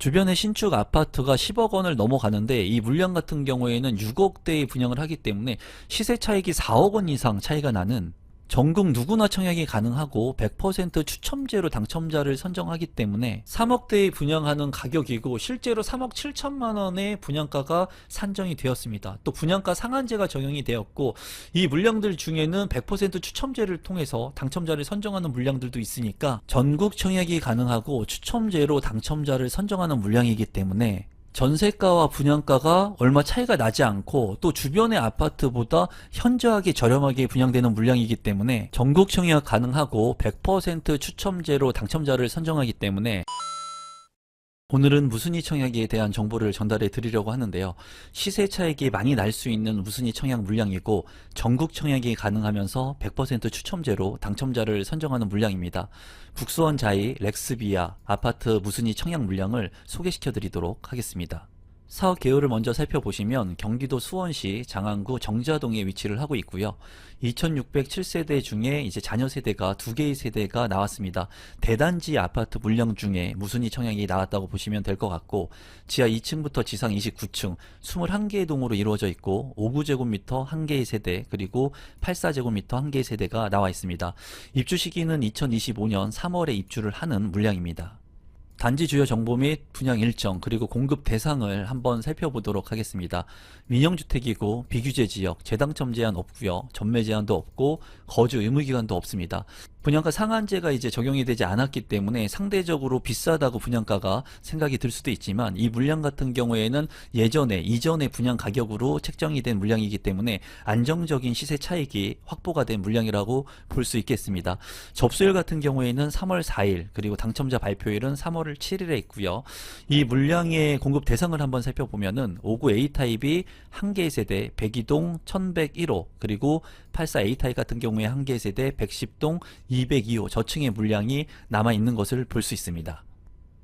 주변에 신축 아파트가 10억 원을 넘어가는데 이 물량 같은 경우에는 6억대의 분양을 하기 때문에 시세 차익이 4억 원 이상 차이가 나는, 전국 누구나 청약이 가능하고 100% 추첨제로 당첨자를 선정하기 때문에 3억대의 분양하는 가격이고, 실제로 3억 7천만 원의 분양가가 산정이 되었습니다. 또 분양가 상한제가 적용이 되었고, 이 물량들 중에는 100% 추첨제를 통해서 당첨자를 선정하는 물량들도 있으니까 전국 청약이 가능하고 추첨제로 당첨자를 선정하는 물량이기 때문에 전세가와 분양가가 얼마 차이가 나지 않고, 또 주변의 아파트보다 현저하게 저렴하게 분양되는 물량이기 때문에 전국 청약 가능하고 100% 추첨제로 당첨자를 선정하기 때문에, 오늘은 무순위 청약에 대한 정보를 전달해 드리려고 하는데요. 시세 차익이 많이 날 수 있는 무순위 청약 물량이고, 전국 청약이 가능하면서 100% 추첨제로 당첨자를 선정하는 물량입니다. 북수원 자이 렉스비아 아파트 무순위 청약 물량을 소개시켜 드리도록 하겠습니다. 사업 개요를 먼저 살펴보시면 경기도 수원시 장안구 정자동에 위치를 하고 있고요. 2607세대 중에 이제 자녀 세대가 2개의 세대가 나왔습니다. 대단지 아파트 물량 중에 무순위 청약이 나왔다고 보시면 될 것 같고, 지하 2층부터 지상 29층 21개의 동으로 이루어져 있고, 59제곱미터 1개의 세대, 그리고 84제곱미터 1개의 세대가 나와 있습니다. 입주 시기는 2025년 3월에 입주를 하는 물량입니다. 단지 주요 정보 및 분양 일정, 그리고 공급 대상을 한번 살펴보도록 하겠습니다. 민영주택이고 비규제 지역, 재당첨 제한 없고요. 전매 제한도 없고 거주 의무기간도 없습니다. 분양가 상한제가 이제 적용이 되지 않았기 때문에 상대적으로 비싸다고 분양가가 생각이 들 수도 있지만, 이 물량 같은 경우에는 이전의 분양 가격으로 책정이 된 물량이기 때문에 안정적인 시세 차익이 확보가 된 물량이라고 볼 수 있겠습니다. 접수일 같은 경우에는 3월 4일, 그리고 당첨자 발표일은 3월 7일에 있고요. 이 물량의 공급 대상을 한번 살펴보면은 59 A타입이 1개의 세대 102동 1101호, 그리고 84 A타입 같은 경우에 1개의 세대 110동 202호 저층의 물량이 남아있는 것을 볼 수 있습니다.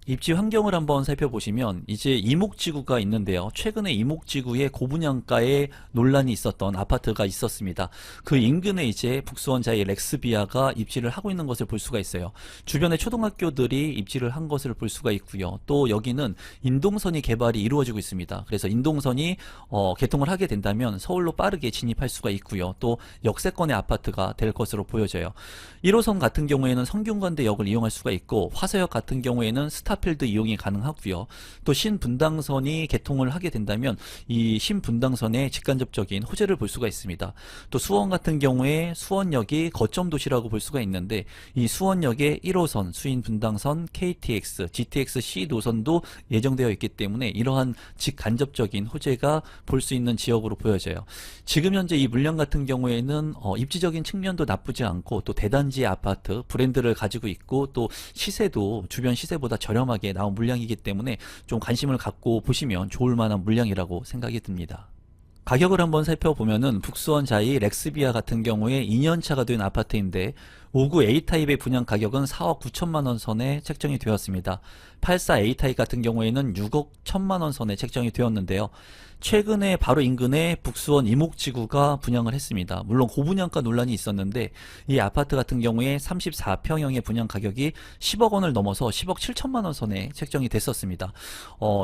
입지 환경을 한번 살펴보시면 이제 이목지구가 있는데요. 최근에 이목지구에 고분양가에 논란이 있었던 아파트가 있었습니다. 그 인근에 이제 북수원 자이 렉스비아가 입지를 하고 있는 것을 볼 수가 있어요. 주변에 초등학교들이 입지를 한 것을 볼 수가 있고요. 또 여기는 인동선이 개발이 이루어지고 있습니다. 그래서 인동선이 개통을 하게 된다면 서울로 빠르게 진입할 수가 있고요. 또 역세권의 아파트가 될 것으로 보여져요. 1호선 같은 경우에는 성균관대역을 이용할 수가 있고, 화서역 같은 경우에는 스타필드 이용이 가능하고요. 또 신분당선이 개통을 하게 된다면 이 신분당선의 직간접적인 호재를 볼 수가 있습니다. 또 수원 같은 경우에 수원역이 거점 도시라고 볼 수가 있는데, 이 수원역에 1호선, 수인분당선, KTX, GTX-C 노선도 예정되어 있기 때문에 이러한 직간접적인 호재가 볼 수 있는 지역으로 보여져요. 지금 현재 이 물량 같은 경우에는 입지적인 측면도 나쁘지 않고, 또 대단지 아파트 브랜드를 가지고 있고, 또 시세도 주변 시세보다 저렴하게 나온 물량이기 때문에 좀 관심을 갖고 보시면 좋을 만한 물량이라고 생각이 듭니다. 가격을 한번 살펴보면은 북수원 자이 렉스비아 같은 경우에 2년차가 된 아파트인데, 59 A타입의 분양 가격은 4억 9천만 원 선에 책정이 되었습니다. 84 A타입 같은 경우에는 6억 1천만 원 선에 책정이 되었는데요. 최근에 바로 인근에 북수원 이목지구가 분양을 했습니다. 물론 고분양가 논란이 있었는데, 이 아파트 같은 경우에 34평형의 분양 가격이 10억 원을 넘어서 10억 7천만 원 선에 책정이 됐었습니다.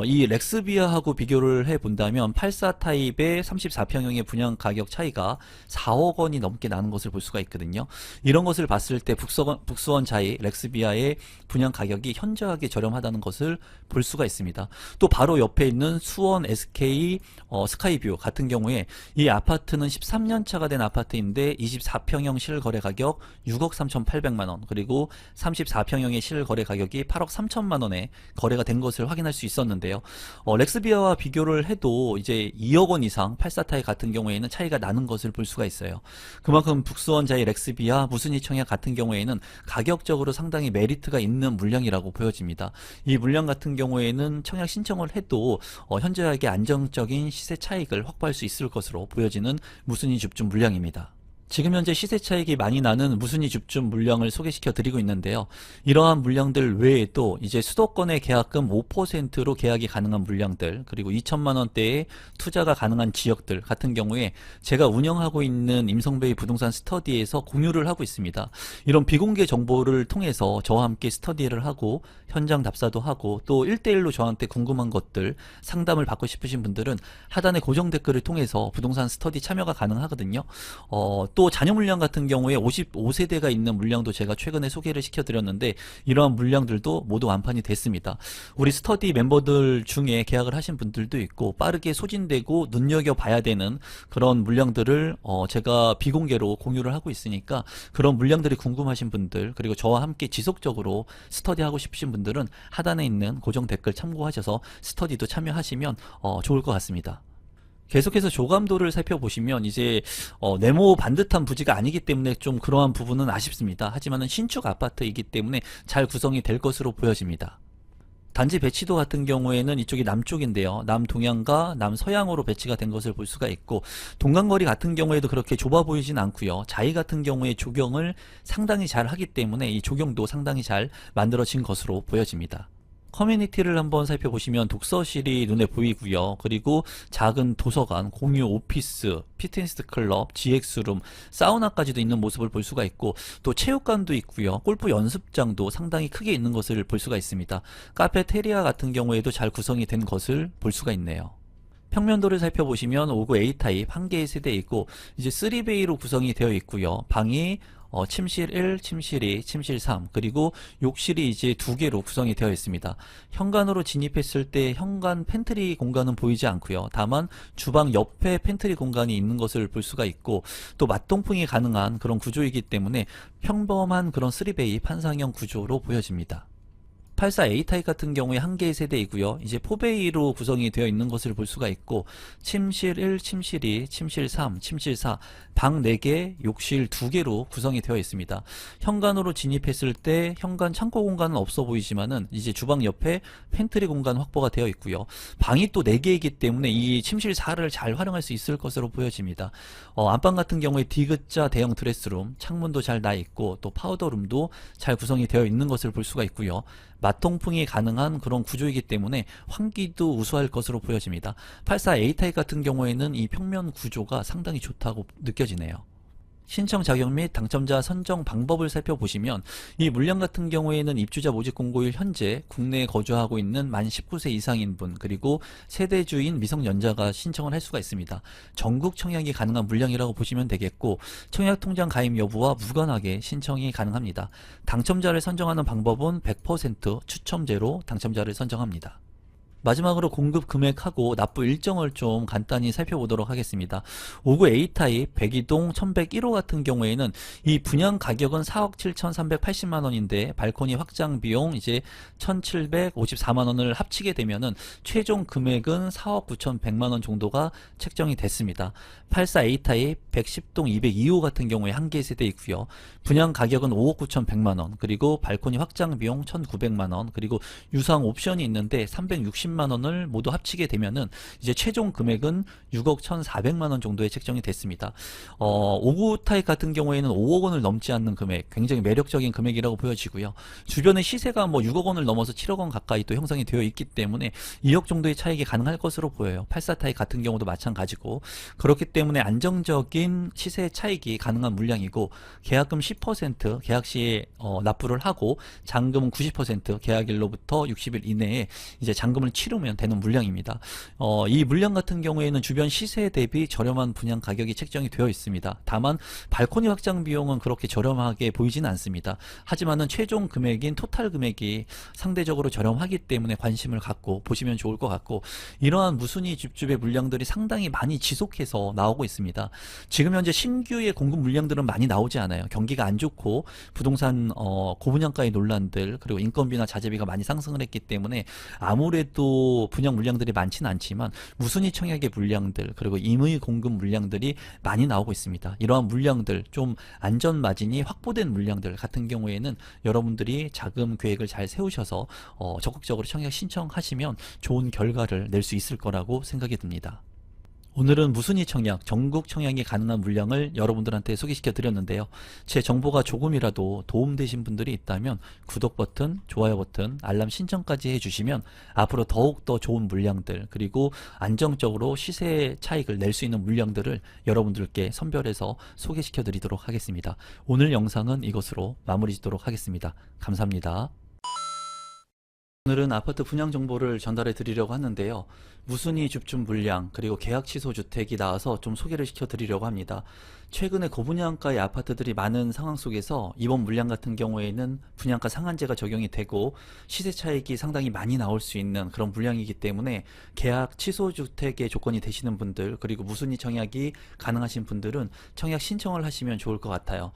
이 렉스비아하고 비교를 해본다면 84 타입의 34평형의 분양 가격 차이가 4억 원이 넘게 나는 것을 볼 수가 있거든요. 이런 것을 봤을 때 북수원 자이 렉스비아의 분양 가격이 현저하게 저렴하다는 것을 볼 수가 있습니다. 또 바로 옆에 있는 수원 SK 스카이뷰 같은 경우에 이 아파트는 13년 차가 된 아파트인데 24평형 실거래 가격 6억 3,800만 원, 그리고 34평형의 실거래 가격이 8억 3천만 원에 거래가 된 것을 확인할 수 있었는데요. 렉스비아와 비교를 해도 이제 2억 원 이상 84타입 같은 경우에는 차이가 나는 것을 볼 수가 있어요. 그만큼 북수원 자이 렉스비아 무순위 청약 같은 경우에는 가격적으로 상당히 메리트가 있는 물량이라고 보여집니다. 이 물량 같은 경우에는 청약 신청을 해도 현저하게 안정적인 시세 차익을 확보할 수 있을 것으로 보여지는 무순위 집중 물량입니다. 지금 현재 시세 차익이 많이 나는 무순위 줍줍 물량을 소개시켜 드리고 있는데요. 이러한 물량들 외에도 이제 수도권의 계약금 5%로 계약이 가능한 물량들, 그리고 2천만 원대의 투자가 가능한 지역들 같은 경우에 제가 운영하고 있는 임성베이 부동산 스터디에서 공유를 하고 있습니다. 이런 비공개 정보를 통해서 저와 함께 스터디를 하고 현장 답사도 하고 또 1대1로 저한테 궁금한 것들 상담을 받고 싶으신 분들은 하단의 고정 댓글을 통해서 부동산 스터디 참여가 가능하거든요. 또 자녀 물량 같은 경우에 55세대가 있는 물량도 제가 최근에 소개를 시켜드렸는데 이러한 물량들도 모두 완판이 됐습니다. 우리 스터디 멤버들 중에 계약을 하신 분들도 있고 빠르게 소진되고 눈여겨봐야 되는 그런 물량들을 제가 비공개로 공유를 하고 있으니까 그런 물량들이 궁금하신 분들 그리고 저와 함께 지속적으로 스터디하고 싶으신 분들은 하단에 있는 고정 댓글 참고하셔서 스터디도 참여하시면 좋을 것 같습니다. 계속해서 조감도를 살펴보시면 이제 네모 반듯한 부지가 아니기 때문에 좀 그러한 부분은 아쉽습니다. 하지만은 신축 아파트이기 때문에 잘 구성이 될 것으로 보여집니다. 단지 배치도 같은 경우에는 이쪽이 남쪽인데요. 남동향과 남서향으로 배치가 된 것을 볼 수가 있고 동간거리 같은 경우에도 그렇게 좁아 보이진 않고요. 자이 같은 경우에 조경을 상당히 잘 하기 때문에 이 조경도 상당히 잘 만들어진 것으로 보여집니다. 커뮤니티를 한번 살펴보시면 독서실이 눈에 보이고요. 그리고 작은 도서관, 공유 오피스, 피트니스 클럽, GX룸, 사우나까지도 있는 모습을 볼 수가 있고 또 체육관도 있고요. 골프 연습장도 상당히 크게 있는 것을 볼 수가 있습니다. 카페테리아 같은 경우에도 잘 구성이 된 것을 볼 수가 있네요. 평면도를 살펴보시면 59 A타입 1개의 세대에 있고 이제 3베이로 구성이 되어 있고요. 방이 침실 1, 침실 2, 침실 3 그리고 욕실이 이제 2개로 구성이 되어 있습니다. 현관으로 진입했을 때 현관 팬트리 공간은 보이지 않고요. 다만 주방 옆에 팬트리 공간이 있는 것을 볼 수가 있고 또 맞동풍이 가능한 그런 구조이기 때문에 평범한 그런 3베이 판상형 구조로 보여집니다. 84 A타입 같은 경우에 1개의 세대이고요. 이제 4베이로 구성이 되어 있는 것을 볼 수가 있고 침실 1, 침실 2, 침실 3, 침실 4, 방 4개, 욕실 2개로 구성이 되어 있습니다. 현관으로 진입했을 때 현관 창고 공간은 없어 보이지만은 이제 주방 옆에 팬트리 공간 확보가 되어 있고요. 방이 또 4개이기 때문에 이 침실 4를 잘 활용할 수 있을 것으로 보여집니다. 안방 같은 경우에 D자 대형 드레스룸, 창문도 잘 나 있고 또 파우더룸도 잘 구성이 되어 있는 것을 볼 수가 있고요. 맞통풍이 가능한 그런 구조이기 때문에 환기도 우수할 것으로 보여집니다. 84 A타입 같은 경우에는 이 평면 구조가 상당히 좋다고 느껴지네요. 신청 자격 및 당첨자 선정 방법을 살펴보시면 이 물량 같은 경우에는 입주자 모집 공고일 현재 국내에 거주하고 있는 만 19세 이상인 분 그리고 세대주인 미성년자가 신청을 할 수가 있습니다. 전국 청약이 가능한 물량이라고 보시면 되겠고 청약통장 가입 여부와 무관하게 신청이 가능합니다. 당첨자를 선정하는 방법은 100% 추첨제로 당첨자를 선정합니다. 마지막으로 공급 금액하고 납부 일정을 좀 간단히 살펴보도록 하겠습니다. 59 A타입 102동 1101호 같은 경우에는 이 분양 가격은 4억 7,380만원인데 발코니 확장 비용 이제 1,754만원을 합치게 되면은 최종 금액은 4억 9,100만원 정도가 책정이 됐습니다. 84 A타입 110동 202호 같은 경우에 1개 세대 있고요. 분양 가격은 5억 9,100만원 그리고 발코니 확장 비용 1,900만원 그리고 유상 옵션이 있는데 360만원을 모두 합치게 되면은 이제 최종 금액은 6억 1,400만원 정도에 책정이 됐습니다. 59 타입 같은 경우에는 5억 원을 넘지 않는 금액, 굉장히 매력적인 금액이라고 보여지고요. 주변의 시세가 뭐 6억 원을 넘어서 7억 원 가까이 또 형성이 되어 있기 때문에 2억 정도의 차익이 가능할 것으로 보여요. 84 타입 같은 경우도 마찬가지고 그렇기 때문에 안정적인 시세 차익이 가능한 물량이고 계약금 10% 계약 시에 납부를 하고 잔금은 90% 계약일로부터 60일 이내에 이제 잔금을 치르면 되는 물량입니다. 이 물량 같은 경우에는 주변 시세 대비 저렴한 분양 가격이 책정이 되어 있습니다. 다만 발코니 확장 비용은 그렇게 저렴하게 보이진 않습니다. 하지만은 최종 금액인 토탈 금액이 상대적으로 저렴하기 때문에 관심을 갖고 보시면 좋을 것 같고 이러한 무순위 줍줍의 물량들이 상당히 많이 지속해서 나오고 있습니다. 지금 현재 신규의 공급 물량들은 많이 나오지 않아요. 경기가 안 좋고 부동산 고분양가의 논란들 그리고 인건비나 자재비가 많이 상승을 했기 때문에 아무래도 분양 물량들이 많지는 않지만 무순위 청약의 물량들 그리고 임의 공급 물량들이 많이 나오고 있습니다. 이러한 물량들 좀 안전 마진이 확보된 물량들 같은 경우에는 여러분들이 자금 계획을 잘 세우셔서 적극적으로 청약 신청하시면 좋은 결과를 낼 수 있을 거라고 생각이 듭니다. 오늘은 무순위 청약, 전국 청약이 가능한 물량을 여러분들한테 소개시켜 드렸는데요. 제 정보가 조금이라도 도움되신 분들이 있다면 구독 버튼, 좋아요 버튼, 알람 신청까지 해주시면 앞으로 더욱더 좋은 물량들, 그리고 안정적으로 시세 차익을 낼 수 있는 물량들을 여러분들께 선별해서 소개시켜 드리도록 하겠습니다. 오늘 영상은 이것으로 마무리 짓도록 하겠습니다. 감사합니다. 오늘은 아파트 분양 정보를 전달해 드리려고 하는데요. 무순위 줍줍 물량, 그리고 계약 취소 주택이 나와서 좀 소개를 시켜 드리려고 합니다. 최근에 고분양가의 아파트들이 많은 상황 속에서 이번 물량 같은 경우에는 분양가 상한제가 적용이 되고 시세 차익이 상당히 많이 나올 수 있는 그런 물량이기 때문에 계약 취소 주택의 조건이 되시는 분들, 그리고 무순위 청약이 가능하신 분들은 청약 신청을 하시면 좋을 것 같아요.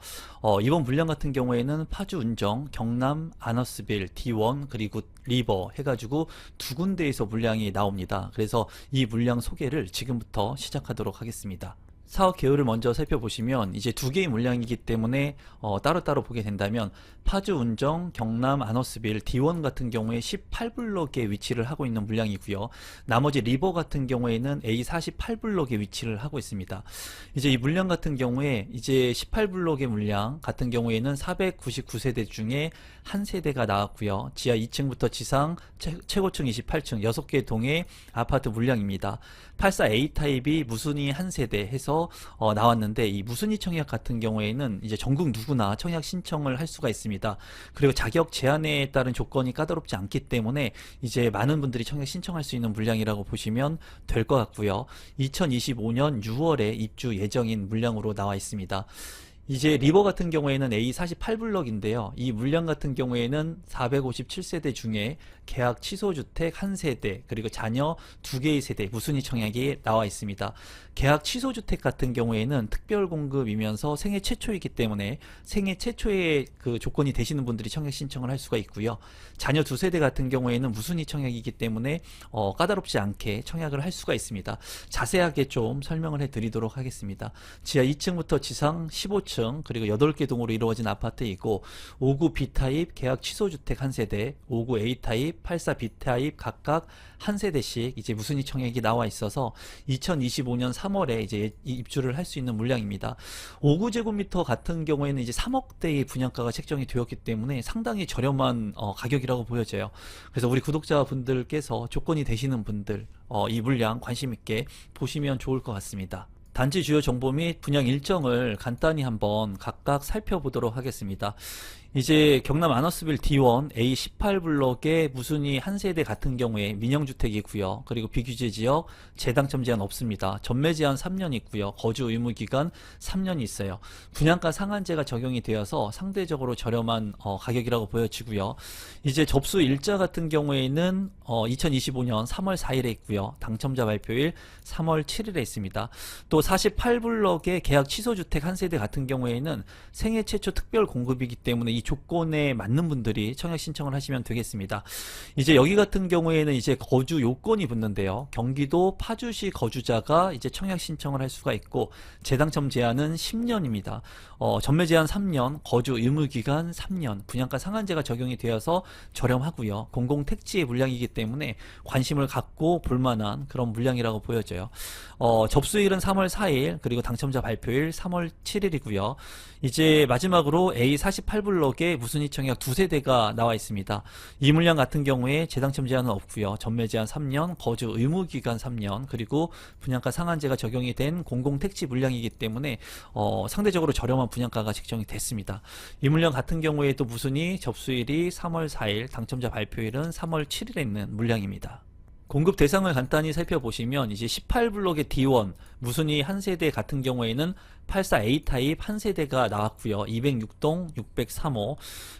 이번 물량 같은 경우에는 파주 운정, 경남 아너스빌, D1, 그리고 리버 해가지고 두 군데에서 물량이 나옵니다. 그래서 이 물량 소개를 지금부터 시작하도록 하겠습니다. 사업 개요를 먼저 살펴보시면 이제 두 개의 물량이기 때문에 따로따로 보게 된다면 파주 운정, 경남 아너스빌, D1 같은 경우에 18블록에 위치를 하고 있는 물량이고요. 나머지 리버 같은 경우에는 A48블록에 위치를 하고 있습니다. 이제 이 물량 같은 경우에 이제 18블록의 물량 같은 경우에는 499세대 중에 한 세대가 나왔고요. 지하 2층부터 지상 최고층 28층 6개 동의 아파트 물량입니다. 84A 타입이 무순위 한 세대 해서 나왔는데, 이 무순위 청약 같은 경우에는 이제 전국 누구나 청약 신청을 할 수가 있습니다. 그리고 자격 제한에 따른 조건이 까다롭지 않기 때문에 이제 많은 분들이 청약 신청할 수 있는 물량이라고 보시면 될 것 같고요. 2025년 6월에 입주 예정인 물량으로 나와 있습니다. 이제 리버 같은 경우에는 A48블럭인데요. 이 물량 같은 경우에는 457세대 중에 계약 취소 주택 한 세대, 그리고 자녀 두 개의 세대 무순위 청약이 나와 있습니다. 계약 취소 주택 같은 경우에는 특별 공급이면서 생애 최초이기 때문에 생애 최초의 그 조건이 되시는 분들이 청약 신청을 할 수가 있고요. 자녀 두 세대 같은 경우에는 무순위 청약이기 때문에 까다롭지 않게 청약을 할 수가 있습니다. 자세하게 좀 설명을 해 드리도록 하겠습니다. 지하 2층부터 지상 15층, 그리고 8개 동으로 이루어진 아파트이고 59 B타입 계약 취소 주택 한 세대, 59 A타입, 84 B타입 각각 한 세대씩 이제 무순위 청약이 나와 있어서 2025년 3월에 이제 입주를 할 수 있는 물량입니다. 59제곱미터 같은 경우에는 이제 3억대의 분양가가 책정이 되었기 때문에 상당히 저렴한 가격이라고 보여져요. 그래서 우리 구독자분들께서 조건이 되시는 분들 이 물량 관심 있게 보시면 좋을 것 같습니다. 단지 주요 정보 및 분양 일정을 간단히 한번 각각 살펴보도록 하겠습니다. 이제 경남 아너스빌 D1 A18블럭의 무순위 한 세대 같은 경우에 민영주택이고요. 그리고 비규제 지역 재당첨 제한 없습니다. 전매 제한 3년 있고요. 거주 의무 기간 3년이 있어요. 분양가 상한제가 적용이 되어서 상대적으로 저렴한 가격이라고 보여지고요. 이제 접수 일자 같은 경우에는 2025년 3월 4일에 있고요. 당첨자 발표일 3월 7일에 있습니다. 또 48블럭의 계약 취소 주택 한 세대 같은 경우에는 생애 최초 특별 공급이기 때문에 이 조건에 맞는 분들이 청약 신청을 하시면 되겠습니다. 이제 여기 같은 경우에는 이제 거주 요건이 붙는데요. 경기도 파주시 거주자가 이제 청약 신청을 할 수가 있고 재당첨 제한은 10년입니다. 전매 제한 3년, 거주 의무 기간 3년, 분양가 상한제가 적용이 되어서 저렴하고요. 공공택지의 물량이기 때문에 관심을 갖고 볼만한 그런 물량이라고 보여져요. 접수일은 3월 4일, 그리고 당첨자 발표일 3월 7일이고요. 이제 마지막으로 A48블럭에 무순위 청약 두 세대가 나와 있습니다. 이 물량 같은 경우에 재당첨 제한은 없고요. 전매 제한 3년, 거주 의무 기간 3년, 그리고 분양가 상한제가 적용이 된 공공택지 물량이기 때문에 상대적으로 저렴한 분양가가 책정이 됐습니다. 이 물량 같은 경우에도 무순위 접수일이 3월 4일, 당첨자 발표일은 3월 7일에 있는 물량입니다. 공급 대상을 간단히 살펴보시면 이제 18블럭의 D1 무순위 한 세대 같은 경우에는 84A 타입 한 세대가 나왔고요. 206동 603호,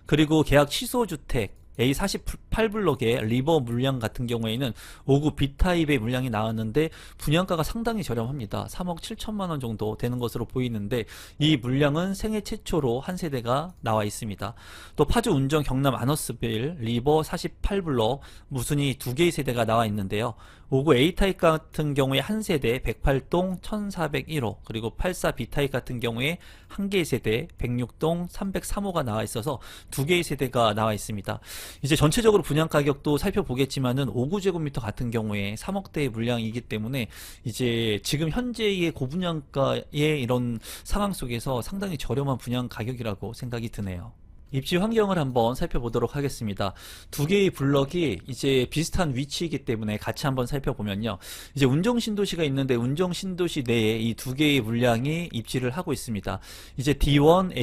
그리고 계약 취소 주택 A48블럭의 리버 물량 같은 경우에는 59 B타입의 물량이 나왔는데 분양가가 상당히 저렴합니다. 3억 7천만원 정도 되는 것으로 보이는데 이 물량은 생애 최초로 한 세대가 나와 있습니다. 또 파주 운정 경남 아너스빌 리버 48블럭 무순위 두 개의 세대가 나와 있는데요. 59 A타입 같은 경우에 한 세대 108동 1401호, 그리고 84 B타입 같은 경우에 한 개의 세대 106동 303호가 나와 있어서 두 개의 세대가 나와 있습니다. 이제 전체적으로 분양 가격도 살펴보겠지만은 5구제곱미터 같은 경우에 3억대의 물량이기 때문에 이제 지금 현재의 고분양가의 이런 상황 속에서 상당히 저렴한 분양 가격이라고 생각이 드네요. 입지 환경을 한번 살펴보도록 하겠습니다. 두 개의 블럭이 이제 비슷한 위치이기 때문에 같이 한번 살펴보면요. 이제 운정신도시가 있는데 운정신도시 내에 이 두 개의 물량이 입지를 하고 있습니다. 이제 D1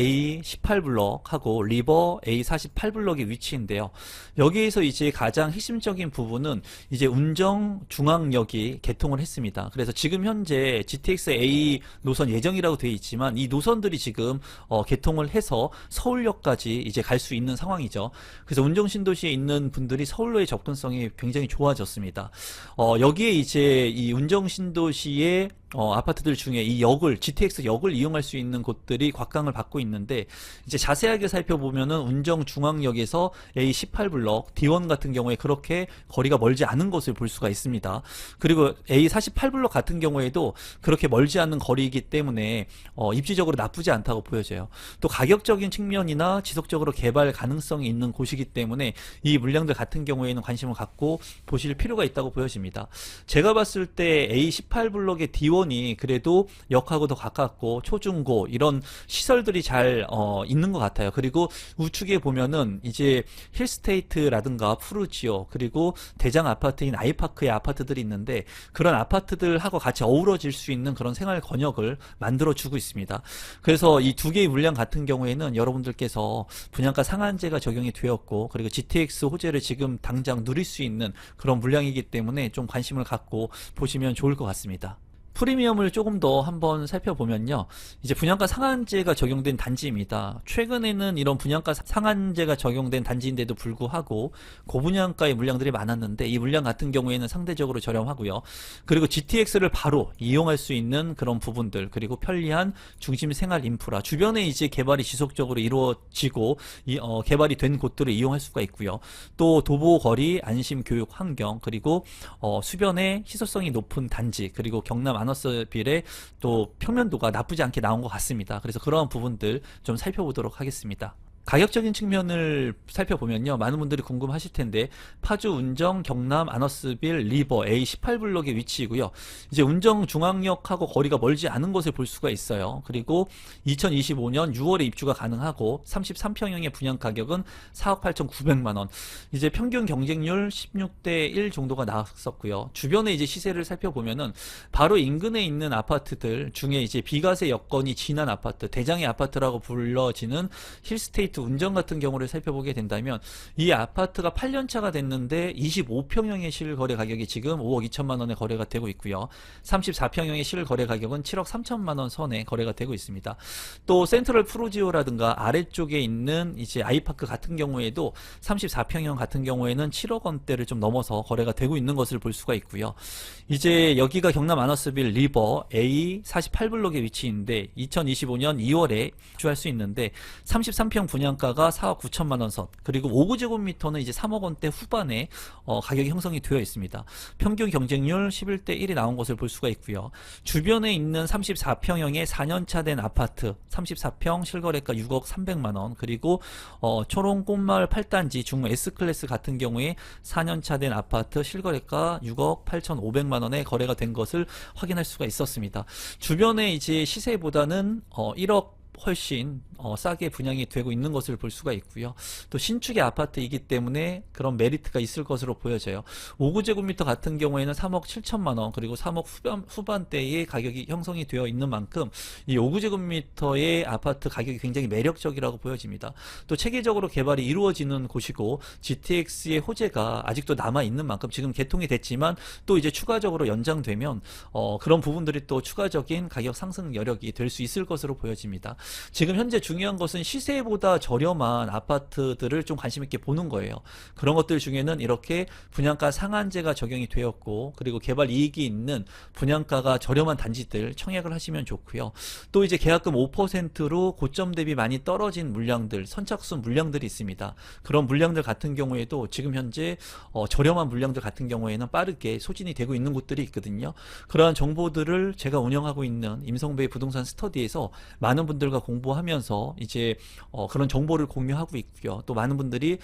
A18블럭하고 리버 A48블럭의 위치인데요. 여기에서 이제 가장 핵심적인 부분은 이제 운정중앙역이 개통을 했습니다. 그래서 지금 현재 GTX A 노선 예정이라고 되어 있지만 이 노선들이 지금 개통을 해서 서울역까지 이제 갈 수 있는 상황이죠. 그래서 운정신도시에 있는 분들이 서울로의 접근성이 굉장히 좋아졌습니다. 여기에 이제 이 운정신도시의 아파트들 중에 이 역을 GTX 역을 이용할 수 있는 곳들이 곽강을 받고 있는데 이제 자세하게 살펴보면은 운정중앙역에서 A18블럭 D1 같은 경우에 그렇게 거리가 멀지 않은 것을 볼 수가 있습니다. 그리고 A48블럭 같은 경우에도 그렇게 멀지 않은 거리이기 때문에 입지적으로 나쁘지 않다고 보여져요. 또 가격적인 측면이나 지속적으로 개발 가능성이 있는 곳이기 때문에 이 물량들 같은 경우에는 관심을 갖고 보실 필요가 있다고 보여집니다. 제가 봤을 때 A18블럭의 D1이 그래도 역하고 더 가깝고 초중고 이런 시설들이 잘 있는 것 같아요. 그리고 우측에 보면은 이제 힐스테이트라든가 푸르지오 그리고 대장 아파트인 아이파크의 아파트들이 있는데 그런 아파트들하고 같이 어우러질 수 있는 그런 생활 권역을 만들어 주고 있습니다. 그래서 이 두 개의 물량 같은 경우에는 여러분들께서 분양가 상한제가 적용이 되었고 그리고 GTX 호재를 지금 당장 누릴 수 있는 그런 물량이기 때문에 좀 관심을 갖고 보시면 좋을 것 같습니다. 프리미엄을 조금 더 한번 살펴보면요. 이제 분양가 상한제가 적용된 단지입니다. 최근에는 이런 분양가 상한제가 적용된 단지인데도 불구하고 고분양가의 물량들이 많았는데 이 물량 같은 경우에는 상대적으로 저렴하고요. 그리고 GTX를 바로 이용할 수 있는 그런 부분들 그리고 편리한 중심 생활 인프라 주변에 이제 개발이 지속적으로 이루어지고 개발이 된 곳들을 이용할 수가 있고요. 또 도보거리, 안심 교육 환경 그리고 수변에 희소성이 높은 단지 그리고 경남 아너스빌의 또 평면도가 나쁘지 않게 나온 것 같습니다. 그래서 그러한 부분들 좀 살펴보도록 하겠습니다. 가격적인 측면을 살펴보면요. 많은 분들이 궁금하실 텐데 파주 운정 경남 아너스빌 리버 A18블럭의 위치이고요. 이제 운정 중앙역하고 거리가 멀지 않은 곳을 볼 수가 있어요. 그리고 2025년 6월에 입주가 가능하고 33평형의 분양 가격은 4억 8,900만원. 이제 평균 경쟁률 16대 1 정도가 나왔었고요. 주변에 이제 시세를 살펴보면은 바로 인근에 있는 아파트들 중에 이제 비과세 여건이 진한 아파트, 대장의 아파트라고 불러지는 힐스테이트 운정 같은 경우를 살펴보게 된다면 이 아파트가 8년차가 됐는데 25평형의 실거래 가격이 지금 5억 2천만 원에 거래가 되고 있고요. 34평형의 실거래 가격은 7억 3천만 원 선에 거래가 되고 있습니다. 또 센트럴 프로지오라든가 아래쪽에 있는 이제 아이파크 같은 경우에도 34평형 같은 경우에는 7억 원대를 좀 넘어서 거래가 되고 있는 것을 볼 수가 있고요. 이제 여기가 경남 아너스빌 리버 A48블럭의 위치인데 2025년 2월에 입주할 수 있는데 33평 분양가가 4억 9천만 원 선 그리고 5구제곱미터는 이제 3억 원대 후반에 가격이 형성이 되어 있습니다. 평균 경쟁률 11대 1이 나온 것을 볼 수가 있고요. 주변에 있는 34평형의 4년차 된 아파트 34평 실거래가 6억 300만 원 그리고 초롱 꽃마을 8단지 중 S클래스 같은 경우에 4년차 된 아파트 실거래가 6억 8,500만 원에 거래가 된 것을 확인할 수가 있었습니다. 주변에 이제 시세보다는 1억 훨씬 싸게 분양이 되고 있는 것을 볼 수가 있고요. 또 신축의 아파트이기 때문에 그런 메리트가 있을 것으로 보여져요. 5구제곱미터 같은 경우에는 3억 7천만 원 그리고 3억 후반대의 가격이 형성이 되어 있는 만큼 이 5구제곱미터의 아파트 가격이 굉장히 매력적이라고 보여집니다. 또 체계적으로 개발이 이루어지는 곳이고 GTX의 호재가 아직도 남아있는 만큼 지금 개통이 됐지만 또 이제 추가적으로 연장되면 그런 부분들이 또 추가적인 가격 상승 여력이 될 수 있을 것으로 보여집니다. 지금 현재 중요한 것은 시세보다 저렴한 아파트들을 좀 관심 있게 보는 거예요. 그런 것들 중에는 이렇게 분양가 상한제가 적용이 되었고 그리고 개발 이익이 있는 분양가가 저렴한 단지들 청약을 하시면 좋고요. 또 이제 계약금 5%로 고점 대비 많이 떨어진 물량들, 선착순 물량들이 있습니다. 그런 물량들 같은 경우에도 지금 현재 저렴한 물량들 같은 경우에는 빠르게 소진이 되고 있는 곳들이 있거든요. 그러한 정보들을 제가 운영하고 있는 임성배의 부동산 스터디에서 많은 분들과 제가 공부하면서 이제 그런 정보를 공유하고 있고요. 또 많은 분들이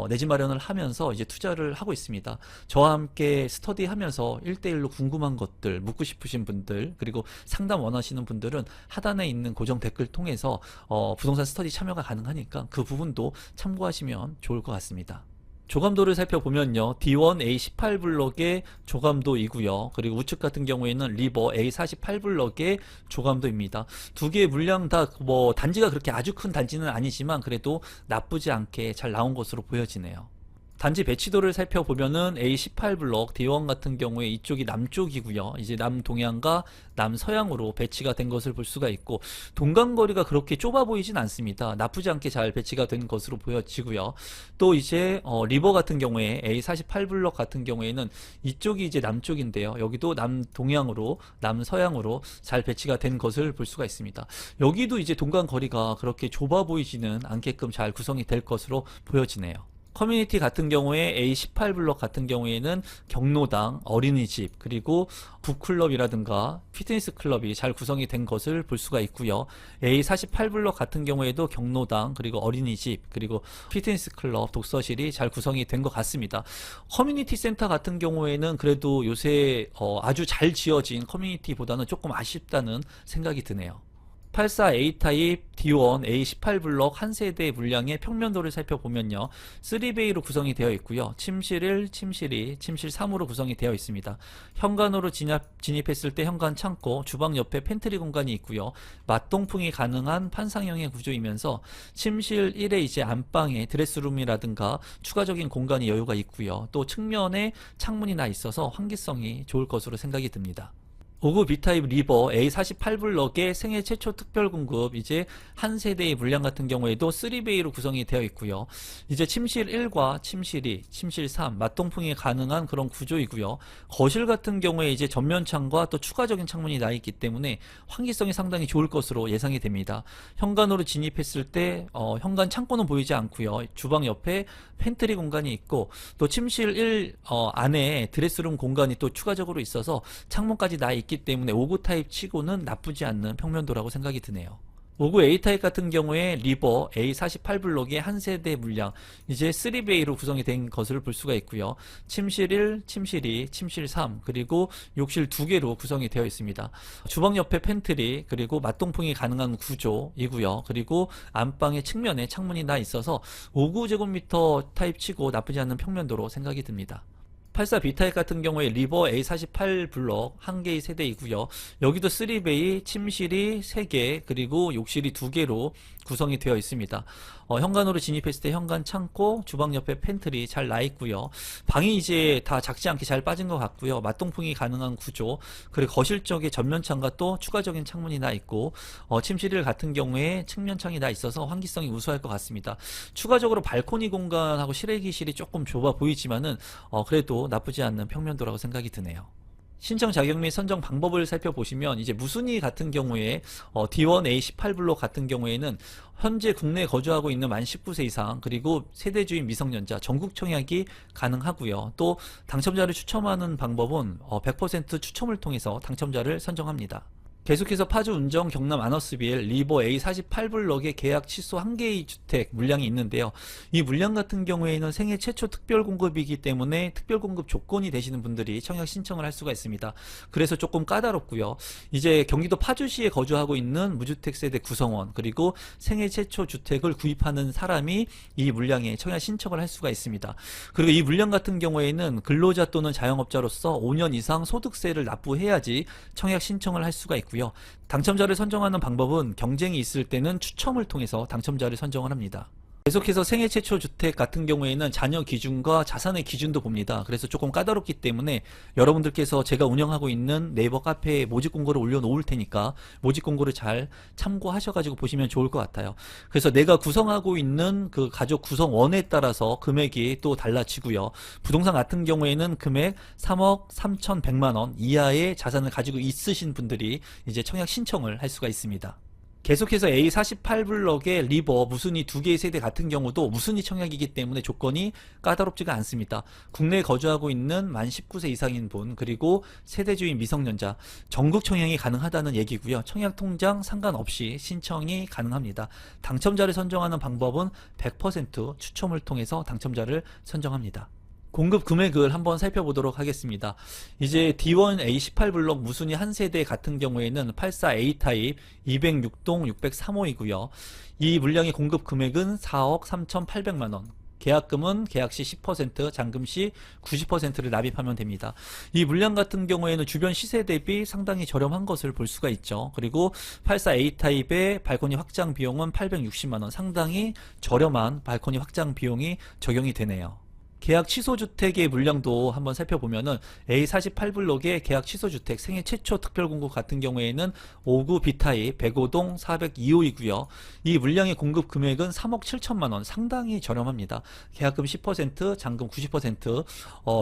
내 집 마련을 하면서 이제 투자를 하고 있습니다. 저와 함께 스터디하면서 1대1로 궁금한 것들, 묻고 싶으신 분들, 그리고 상담 원하시는 분들은 하단에 있는 고정 댓글 통해서 부동산 스터디 참여가 가능하니까 그 부분도 참고하시면 좋을 것 같습니다. 조감도를 살펴보면요, D1 A18 블럭의 조감도이고요. 그리고 우측 같은 경우에는 리버 A48 블럭의 조감도입니다. 두 개의 물량 다 뭐 단지가 그렇게 아주 큰 단지는 아니지만 그래도 나쁘지 않게 잘 나온 것으로 보여지네요. 단지 배치도를 살펴보면은 A18 블록 D1 같은 경우에 이쪽이 남쪽이고요. 이제 남동향과 남서향으로 배치가 된 것을 볼 수가 있고, 동간거리가 그렇게 좁아 보이진 않습니다. 나쁘지 않게 잘 배치가 된 것으로 보여지고요. 또 이제 리버 같은 경우에 A48 블록 같은 경우에는 이쪽이 이제 남쪽인데요. 여기도 남동향으로 남서향으로 잘 배치가 된 것을 볼 수가 있습니다. 여기도 이제 동간거리가 그렇게 좁아 보이지는 않게끔 잘 구성이 될 것으로 보여지네요. 커뮤니티 같은 경우에 A18 블록 같은 경우에는 경로당, 어린이집, 그리고 북클럽이라든가 피트니스 클럽이 잘 구성이 된 것을 볼 수가 있고요. A48 블록 같은 경우에도 경로당, 그리고 어린이집, 그리고 피트니스 클럽, 독서실이 잘 구성이 된 것 같습니다. 커뮤니티 센터 같은 경우에는 그래도 요새 아주 잘 지어진 커뮤니티보다는 조금 아쉽다는 생각이 드네요. 84A 타입 D1 A18 블록 한 세대의 물량의 평면도를 살펴보면요, 3베이로 구성이 되어 있고요. 침실 1, 침실 2, 침실 3으로 구성이 되어 있습니다. 현관으로 진입했을 때 현관 창고, 주방 옆에 팬트리 공간이 있고요. 맞동풍이 가능한 판상형의 구조이면서 침실 1에 이제 안방에 드레스룸이라든가 추가적인 공간이 여유가 있고요. 또 측면에 창문이 나 있어서 환기성이 좋을 것으로 생각이 듭니다. 59 B타입 리버 A48 블럭의 생애 최초 특별 공급, 이제 한 세대의 물량 같은 경우에도 3베이로 구성이 되어 있고요. 이제 침실 1과 침실 2, 침실 3 맞동풍이 가능한 그런 구조이고요. 거실 같은 경우에 이제 전면창과 또 추가적인 창문이 나 있기 때문에 환기성이 상당히 좋을 것으로 예상이 됩니다. 현관으로 진입했을 때 현관 창고는 보이지 않고요. 주방 옆에 팬트리 공간이 있고, 또 침실 1 안에 드레스룸 공간이 또 추가적으로 있어서 창문까지 나 있기 때문에 59 타입 치고는 나쁘지 않는 평면도라고 생각이 드네요. 59 A 타입 같은 경우에 리버 A48 블록의 한 세대 물량, 이제 3베이로 구성이 된 것을 볼 수가 있고요. 침실 1, 침실 2, 침실 3, 그리고 욕실 2개로 구성이 되어 있습니다. 주방 옆에 팬트리, 그리고 맞동풍이 가능한 구조이고요. 그리고 안방의 측면에 창문이 나 있어서 59제곱미터 타입 치고 나쁘지 않은 평면도로 생각이 듭니다. 84 B타입 같은 경우에 리버 A48 블록 한 개의 세대이고요. 여기도 3베이, 침실이 3개, 그리고 욕실이 2개로 구성이 되어 있습니다. 현관으로 진입했을 때 현관 창고, 주방 옆에 팬트리 잘 나 있고요. 방이 이제 다 작지 않게 잘 빠진 것 같고요. 맞동풍이 가능한 구조, 그리고 거실 쪽에 전면창과 또 추가적인 창문이 나 있고, 침실 1 같은 경우에 측면창이 나 있어서 환기성이 우수할 것 같습니다. 추가적으로 발코니 공간하고 실외기실이 조금 좁아 보이지만은 그래도 나쁘지 않는 평면도라고 생각이 드네요. 신청 자격 및 선정 방법을 살펴보시면, 이제 무순위 같은 경우에 D1 A18 블록 같은 경우에는 현재 국내에 거주하고 있는 만 19세 이상, 그리고 세대주인 미성년자 전국 청약이 가능하고요. 또 당첨자를 추첨하는 방법은 100% 추첨을 통해서 당첨자를 선정합니다. 계속해서 파주 운정 경남 아너스빌 리버 A48 블럭의 계약 취소 1개의 주택 물량이 있는데요. 이 물량 같은 경우에는 생애 최초 특별 공급이기 때문에 특별 공급 조건이 되시는 분들이 청약 신청을 할 수가 있습니다. 그래서 조금 까다롭고요. 이제 경기도 파주시에 거주하고 있는 무주택 세대 구성원, 그리고 생애 최초 주택을 구입하는 사람이 이 물량에 청약 신청을 할 수가 있습니다. 그리고 이 물량 같은 경우에는 근로자 또는 자영업자로서 5년 이상 소득세를 납부해야지 청약 신청을 할 수가 있고, 당첨자를 선정하는 방법은 경쟁이 있을 때는 추첨을 통해서 당첨자를 선정을 합니다. 계속해서 생애 최초 주택 같은 경우에는 자녀 기준과 자산의 기준도 봅니다. 그래서 조금 까다롭기 때문에 여러분들께서 제가 운영하고 있는 네이버 카페에 모집 공고를 올려놓을 테니까 모집 공고를 잘 참고하셔가지고 보시면 좋을 것 같아요. 그래서 내가 구성하고 있는 그 가족 구성원에 따라서 금액이 또 달라지고요. 부동산 같은 경우에는 금액 3억 3,100만 원 이하의 자산을 가지고 있으신 분들이 이제 청약 신청을 할 수가 있습니다. 계속해서 A48블럭의 리버 무순위 2개의 세대 같은 경우도 무순위 청약이기 때문에 조건이 까다롭지가 않습니다. 국내에 거주하고 있는 만 19세 이상인 분, 그리고 세대주인 미성년자, 전국 청약이 가능하다는 얘기고요. 청약 통장 상관없이 신청이 가능합니다. 당첨자를 선정하는 방법은 100% 추첨을 통해서 당첨자를 선정합니다. 공급 금액을 한번 살펴보도록 하겠습니다. 이제 D1 A18블럭 무순위 한 세대 같은 경우에는 84A 타입 206동 603호이고요. 이 물량의 공급 금액은 4억 3,800만원. 계약금은 계약 시 10%, 잔금 시 90%를 납입하면 됩니다. 이 물량 같은 경우에는 주변 시세 대비 상당히 저렴한 것을 볼 수가 있죠. 그리고 84A 타입의 발코니 확장 비용은 860만원, 상당히 저렴한 발코니 확장 비용이 적용이 되네요. 계약 취소주택의 물량도 한번 살펴보면은 A48블록의 계약 취소주택 생애 최초 특별공급 같은 경우에는 5구 B타입 105동 402호이고요. 이 물량의 공급 금액은 3억 7천만원, 상당히 저렴합니다. 계약금 10%, 잔금 90%.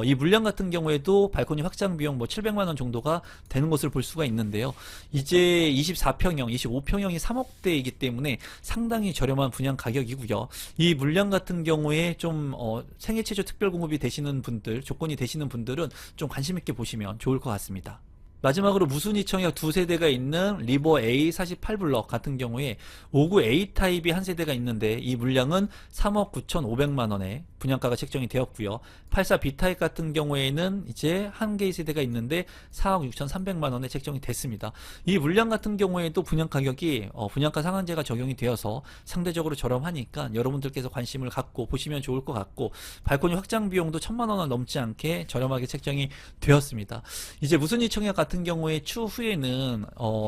이 물량 같은 경우에도 발코니 확장 비용 뭐 700만원 정도가 되는 것을 볼 수가 있는데요. 이제 24평형, 25평형이 3억대이기 때문에 상당히 저렴한 분양 가격이고요. 이 물량 같은 경우에 좀 생애 최초 특별공급이 되시는 분들, 조건이 되시는 분들은 좀 관심 있게 보시면 좋을 것 같습니다. 마지막으로 무순위 청약 두 세대가 있는 리버 A48블럭 같은 경우에 5구 A타입이 한 세대가 있는데 이 물량은 3억 9,500만원에 분양가가 책정이 되었고요. 84 B타입 같은 경우에는 이제 한 개의 세대가 있는데 4억 6,300만원에 책정이 됐습니다. 이 물량 같은 경우에도 분양 가격이 분양가 상한제가 적용이 되어서 상대적으로 저렴하니까 여러분들께서 관심을 갖고 보시면 좋을 것 같고, 발코니 확장 비용도 1,000만원은 넘지 않게 저렴하게 책정이 되었습니다. 이제 무순위 청약 같은 경우에 추후에는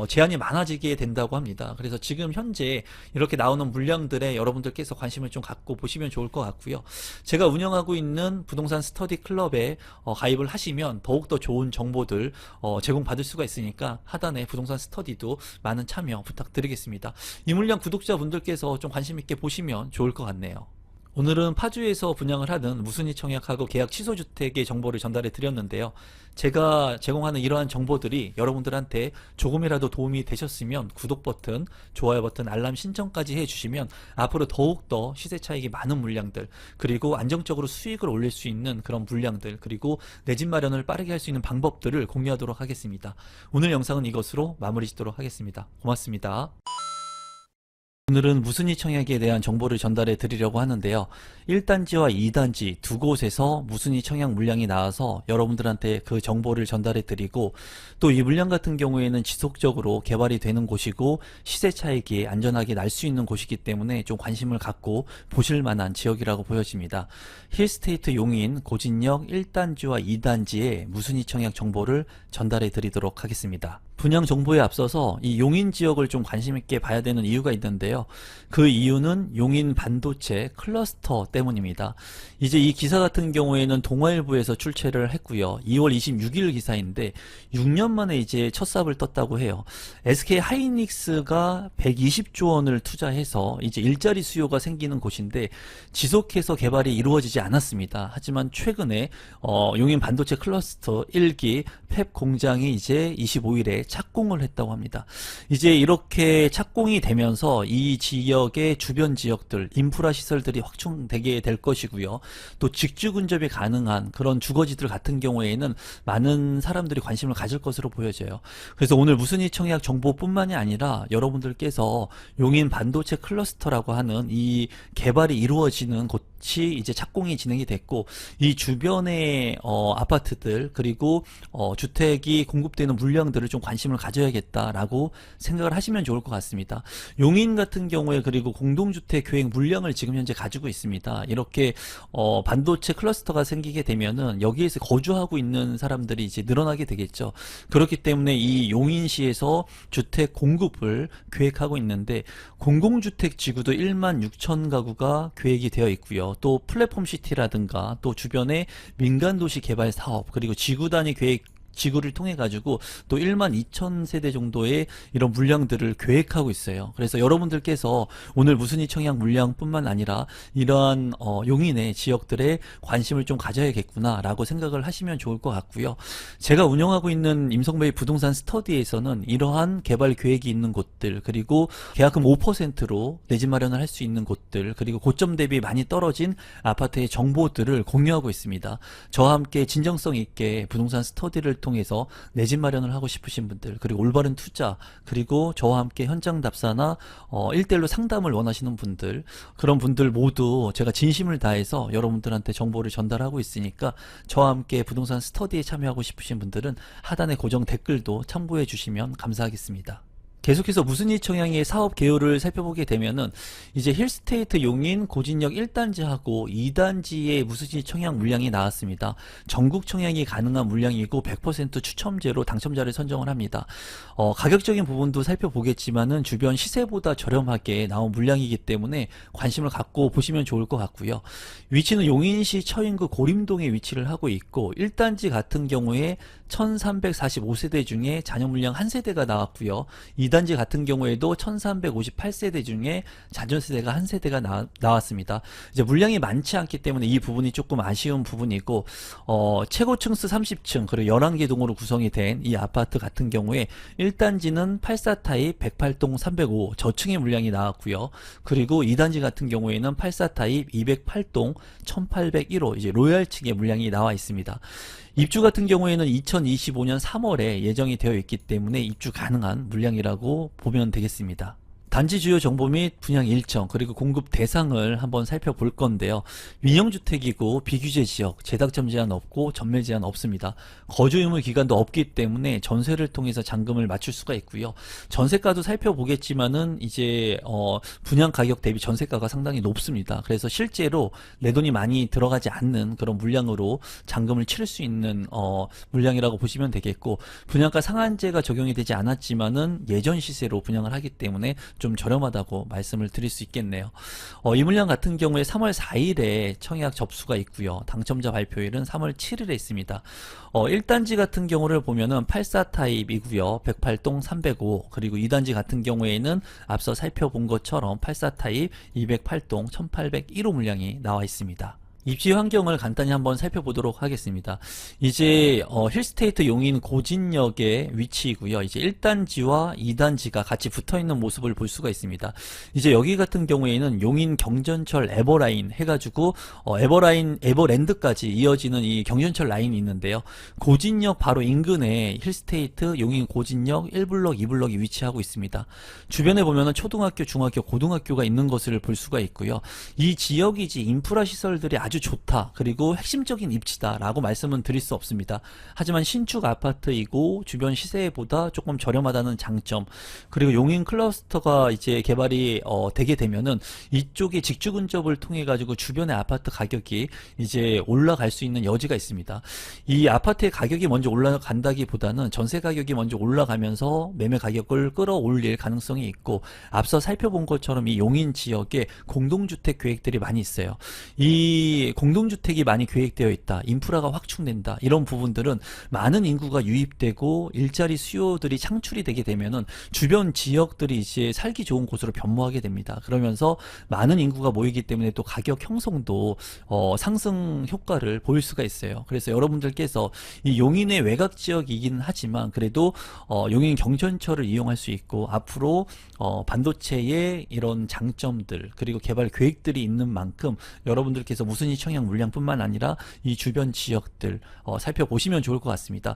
제한이 많아지게 된다고 합니다. 그래서 지금 현재 이렇게 나오는 물량들에 여러분들께서 관심을 좀 갖고 보시면 좋을 것 같고요. 제가 운영하고 있는 부동산 스터디 클럽에 가입을 하시면 더욱더 좋은 정보들 제공받을 수가 있으니까 하단에 부동산 스터디도 많은 참여 부탁드리겠습니다. 이 물량 구독자분들께서 좀 관심 있게 보시면 좋을 것 같네요. 오늘은 파주에서 분양을 하는 무순위 청약하고 계약 취소주택의 정보를 전달해 드렸는데요. 제가 제공하는 이러한 정보들이 여러분들한테 조금이라도 도움이 되셨으면 구독 버튼, 좋아요 버튼, 알람 신청까지 해주시면 앞으로 더욱더 시세 차익이 많은 물량들, 그리고 안정적으로 수익을 올릴 수 있는 그런 물량들, 그리고 내 집 마련을 빠르게 할 수 있는 방법들을 공유하도록 하겠습니다. 오늘 영상은 이것으로 마무리 짓도록 하겠습니다. 고맙습니다. 오늘은 무순위 청약에 대한 정보를 전달해 드리려고 하는데요. 1단지와 2단지 두 곳에서 무순위 청약 물량이 나와서 여러분들한테 그 정보를 전달해 드리고, 또 이 물량 같은 경우에는 지속적으로 개발이 되는 곳이고 시세 차익이 안전하게 날 수 있는 곳이기 때문에 좀 관심을 갖고 보실 만한 지역이라고 보여집니다. 힐스테이트 용인 고진역 1단지와 2단지의 무순위 청약 정보를 전달해 드리도록 하겠습니다. 분양 정보에 앞서서 이 용인 지역을 좀 관심 있게 봐야 되는 이유가 있는데요. 그 이유는 용인 반도체 클러스터 때문입니다. 이제 이 기사 같은 경우에는 동아일보에서 출제를 했고요. 2월 26일 기사인데 6년 만에 이제 첫 삽을 떴다고 해요. SK 하이닉스가 120조 원을 투자해서 이제 일자리 수요가 생기는 곳인데 지속해서 개발이 이루어지지 않았습니다. 하지만 최근에 용인 반도체 클러스터 1기 팹 공장이 이제 25일에 착공을 했다고 합니다. 이제 이렇게 착공이 되면서 이 지역의 주변 지역들 인프라 시설들이 확충되게 될 것이고요. 또 직주 근접이 가능한 그런 주거지들 같은 경우에는 많은 사람들이 관심을 가질 것으로 보여져요. 그래서 오늘 무순위 청약 정보뿐만이 아니라 여러분들께서 용인 반도체 클러스터라고 하는 이 개발이 이루어지는 곳이 이제 착공이 진행이 됐고, 이 주변의 아파트들 그리고 주택이 공급되는 물량들을 좀 관심을 가져야겠다라고 생각을 하시면 좋을 것 같습니다. 용인 같은 경우에 그리고 공동주택 계획 물량을 지금 현재 가지고 있습니다. 이렇게 반도체 클러스터가 생기게 되면은 여기에서 거주하고 있는 사람들이 이제 늘어나게 되겠죠. 그렇기 때문에 이 용인시에서 주택 공급을 계획하고 있는데 공공주택 지구도 1만 6천 가구가 계획이 되어 있고요. 또 플랫폼 시티라든가 또 주변의 민간도시 개발 사업 그리고 지구 단위 계획 지구를 통해 가지고 또 1만 2천 세대 정도의 이런 물량들을 계획하고 있어요. 그래서 여러분들께서 오늘 무순위 청약 물량뿐만 아니라 이러한 용인의 지역들에 관심을 좀 가져야겠구나 라고 생각을 하시면 좋을 것 같고요. 제가 운영하고 있는 임성베이 부동산 스터디에서는 이러한 개발 계획이 있는 곳들, 그리고 계약금 5%로 내 집 마련을 할 수 있는 곳들, 그리고 고점 대비 많이 떨어진 아파트의 정보들을 공유하고 있습니다. 저와 함께 진정성 있게 부동산 스터디를 통해서 내 집 마련을 하고 싶으신 분들, 그리고 올바른 투자, 그리고 저와 함께 현장 답사나 1대1로 상담을 원하시는 분들, 그런 분들 모두 제가 진심을 다해서 여러분들한테 정보를 전달하고 있으니까 저와 함께 부동산 스터디에 참여하고 싶으신 분들은 하단의 고정 댓글도 참고해 주시면 감사하겠습니다. 계속해서 무순위 청약의 사업 개요를 살펴보게 되면은 이제 힐스테이트 용인 고진역 1단지하고 2단지의 무순위 청약 물량이 나왔습니다. 전국 청약이 가능한 물량이고 100% 추첨제로 당첨자를 선정을 합니다. 가격적인 부분도 살펴보겠지만은 주변 시세보다 저렴하게 나온 물량이기 때문에 관심을 갖고 보시면 좋을 것 같고요. 위치는 용인시 처인구 고림동에 위치를 하고 있고 1단지 같은 경우에 1345세대 중에 잔여 물량 1세대가 나왔고요. 2단지 같은 경우에도 1358세대 중에 잔여 세대가 1세대가 나왔습니다. 이제 물량이 많지 않기 때문에 이 부분이 조금 아쉬운 부분이고, 최고 층수 30층 그리고 11개 동으로 구성이 된 이 아파트 같은 경우에 1단지는 84 타입 108동 305 저층의 물량이 나왔고요. 그리고 2단지 같은 경우에는 84 타입 208동 1801호 이제 로얄층의 물량이 나와 있습니다. 입주 같은 경우에는 2025년 3월에 예정이 되어 있기 때문에 입주 가능한 물량이라고 보면 되겠습니다. 단지 주요 정보 및 분양 일정 그리고 공급 대상을 한번 살펴볼 건데요. 민영주택이고 비규제 지역, 재당첨 제한 없고 전매 제한 없습니다. 거주 의무 기간도 없기 때문에 전세를 통해서 잔금을 맞출 수가 있고요. 전세가도 살펴보겠지만은 이제 분양 가격 대비 전세가가 상당히 높습니다. 그래서 실제로 내 돈이 많이 들어가지 않는 그런 물량으로 잔금을 치를 수 있는 물량이라고 보시면 되겠고, 분양가 상한제가 적용이 되지 않았지만은 예전 시세로 분양을 하기 때문에 좀 저렴하다고 말씀을 드릴 수 있겠네요. 이 물량 같은 경우에 3월 4일에 청약 접수가 있고요. 당첨자 발표일은 3월 7일에 있습니다. 1단지 같은 경우를 보면은 84 타입이고요. 108동 305 그리고 2단지 같은 경우에는 앞서 살펴본 것처럼 84 타입 208동 1801호 물량이 나와 있습니다. 입지 환경을 간단히 한번 살펴보도록 하겠습니다. 이제 힐스테이트 용인 고진역의 위치이고요. 이제 1단지와 2단지가 같이 붙어있는 모습을 볼 수가 있습니다. 이제 여기 같은 경우에는 용인 경전철 에버라인 해가지고 에버랜드까지 이어지는 이 경전철 라인이 있는데요. 고진역 바로 인근에 힐스테이트 용인 고진역 1블럭 2블럭이 위치하고 있습니다. 주변에 보면은 초등학교, 중학교, 고등학교가 있는 것을 볼 수가 있고요. 이 지역이 이제 인프라 시설들이 아주 좋다, 그리고 핵심적인 입지다 라고 말씀은 드릴 수 없습니다. 하지만 신축 아파트이고 주변 시세보다 조금 저렴하다는 장점, 그리고 용인 클러스터가 이제 개발이 되게 되면은 이쪽에 직주 근접을 통해 가지고 주변의 아파트 가격이 이제 올라갈 수 있는 여지가 있습니다. 이 아파트의 가격이 먼저 올라간다기보다는 전세 가격이 먼저 올라가면서 매매 가격을 끌어올릴 가능성이 있고, 앞서 살펴본 것처럼 이 용인 지역에 공동주택 계획들이 많이 있어요. 이 공동주택이 많이 계획되어 있다, 인프라가 확충된다, 이런 부분들은 많은 인구가 유입되고 일자리 수요들이 창출이 되게 되면은 주변 지역들이 이제 살기 좋은 곳으로 변모하게 됩니다. 그러면서 많은 인구가 모이기 때문에 또 가격 형성도 상승 효과를 보일 수가 있어요. 그래서 여러분들께서 이 용인의 외곽 지역이긴 하지만 그래도 용인 경전철을 이용할 수 있고, 앞으로 반도체의 이런 장점들 그리고 개발 계획들이 있는 만큼 여러분들께서 무순위 청약 물량뿐만 아니라 이 주변 지역들 살펴보시면 좋을 것 같습니다.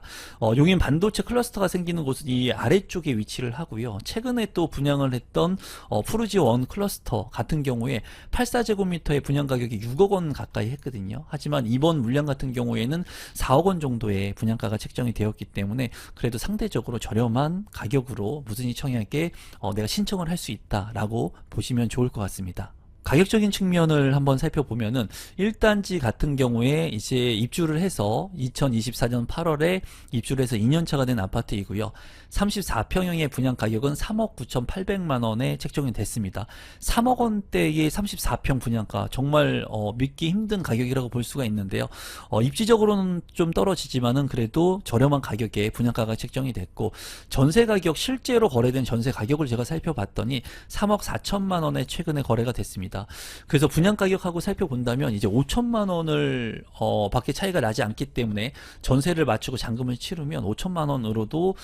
용인 반도체 클러스터가 생기는 곳은 이 아래쪽에 위치를 하고요. 최근에 또 분양을 했던 푸르지원 클러스터 같은 경우에 84제곱미터의 분양 가격이 6억 원 가까이 했거든요. 하지만 이번 물량 같은 경우에는 4억 원 정도의 분양가가 책정이 되었기 때문에 그래도 상대적으로 저렴한 가격으로 무순위 청약에 내가 신청을 할 수 있다라고 보시면 좋을 것 같습니다. 가격적인 측면을 한번 살펴보면은 1단지 같은 경우에 이제 입주를 해서 2024년 8월에 입주를 해서 2년차가 된 아파트이고요. 34평형의 분양 가격은 3억 9,800만 원에 책정이 됐습니다. 3억 원대의 34평 분양가 정말 믿기 힘든 가격이라고 볼 수가 있는데요. 입지적으로는 좀 떨어지지만은 그래도 저렴한 가격에 분양가가 책정이 됐고, 전세 가격 실제로 거래된 전세 가격을 제가 살펴봤더니 3억 4천만 원에 최근에 거래가 됐습니다. 그래서 분양 가격하고 살펴본다면 이제 5천만 원을 밖에 차이가 나지 않기 때문에 전세를 맞추고 잔금을 치르면 5천만 원으로도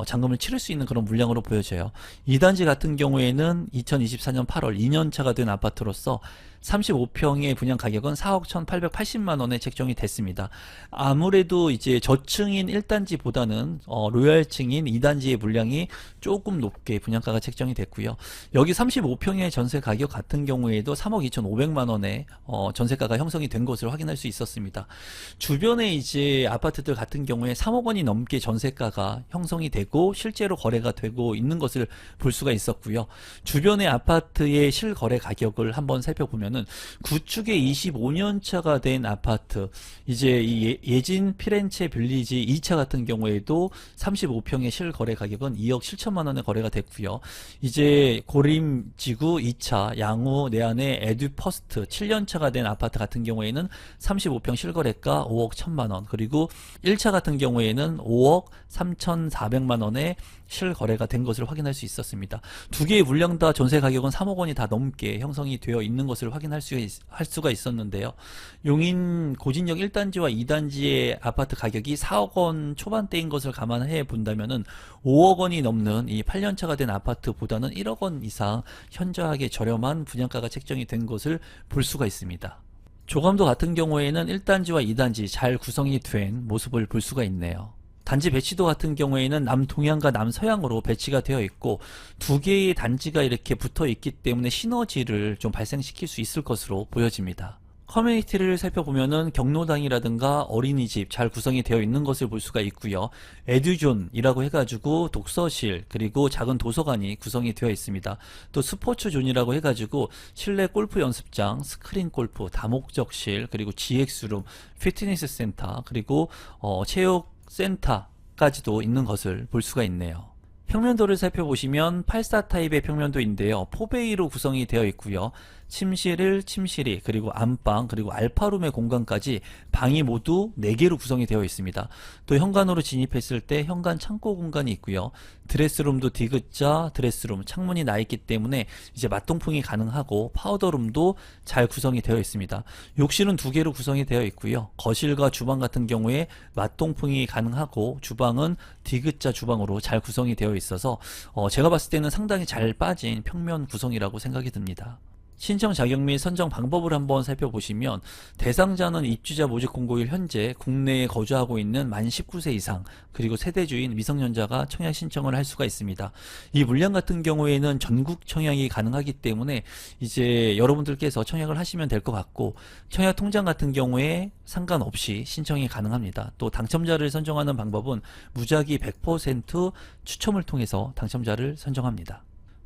잔금을 치를 수 있는 그런 물량으로 보여져요. 2단지 같은 경우에는 2024년 8월 2년차가 된 아파트로서 35평의 분양 가격은 4억 1,880만 원에 책정이 됐습니다. 아무래도 이제 저층인 1단지보다는 로얄층인 2단지의 물량이 조금 높게 분양가가 책정이 됐고요. 여기 35평의 전세 가격 같은 경우에도 3억 2,500만 원에 전세가가 형성이 된 것을 확인할 수 있었습니다. 주변에 이제 아파트들 같은 경우에 3억 원이 넘게 전세가가 형성이 되고 실제로 거래가 되고 있는 것을 볼 수가 있었고요. 주변의 아파트의 실거래 가격을 한번 살펴보면 구축에 25년 차가 된 아파트, 이제 이 예진 피렌체 빌리지 2차 같은 경우에도 35평의 실거래 가격은 2억 7천만 원에 거래가 됐고요. 이제 고림지구 2차 양우 내안의 에듀퍼스트 7년 차가 된 아파트 같은 경우에는 35평 실거래가 5억 1천만 원, 그리고 1차 같은 경우에는 5억 3,400만 원에 실거래가 된 것을 확인할 수 있었습니다. 두 개의 물량 다 전세 가격은 3억 원이 다 넘게 형성이 되어 있는 것을 확인할 수가 있었는데요. 용인 고진역 1단지와 2단지의 아파트 가격이 4억 원 초반대인 것을 감안해 본다면은 5억 원이 넘는 이 8년차가 된 아파트보다는 1억 원 이상 현저하게 저렴한 분양가가 책정이 된 것을 볼 수가 있습니다. 조감도 같은 경우에는 1단지와 2단지 잘 구성이 된 모습을 볼 수가 있네요. 단지 배치도 같은 경우에는 남동향과 남서향으로 배치가 되어 있고, 두 개의 단지가 이렇게 붙어 있기 때문에 시너지를 좀 발생시킬 수 있을 것으로 보여집니다. 커뮤니티를 살펴보면은 경로당이라든가 어린이집 잘 구성이 되어 있는 것을 볼 수가 있고요. 에듀존이라고 해가지고 독서실 그리고 작은 도서관이 구성이 되어 있습니다. 또 스포츠존이라고 해가지고 실내 골프 연습장, 스크린 골프, 다목적실, 그리고 GX룸, 피트니스 센터, 그리고 체육 센터까지도 있는 것을 볼 수가 있네요. 평면도를 살펴보시면 84 타입의 평면도인데요. 포베이로 구성이 되어 있고요. 침실 1, 침실 2, 그리고 안방, 그리고 알파룸의 공간까지 방이 모두 4개로 구성이 되어 있습니다. 또 현관으로 진입했을 때 현관 창고 공간이 있고요. 드레스룸도 디귿자 드레스룸, 창문이 나 있기 때문에 이제 맞동풍이 가능하고 파우더룸도 잘 구성이 되어 있습니다. 욕실은 2개로 구성이 되어 있고요. 거실과 주방 같은 경우에 맞동풍이 가능하고 주방은 디귿자 주방으로 잘 구성이 되어 있어서 제가 봤을 때는 상당히 잘 빠진 평면 구성이라고 생각이 듭니다. 신청 자격 및 선정 방법을 한번 살펴보시면, 대상자는 입주자 모집 공고일 현재 국내에 거주하고 있는 만 19세 이상 그리고 세대주인 미성년자가 청약 신청을 할 수가 있습니다. 이 물량 같은 경우에는 전국 청약이 가능하기 때문에 이제 여러분들께서 청약을 하시면 될 것 같고, 청약 통장 같은 경우에 상관없이 신청이 가능합니다. 또 당첨자를 선정하는 방법은 무작위 100% 추첨을 통해서 당첨자를 선정합니다.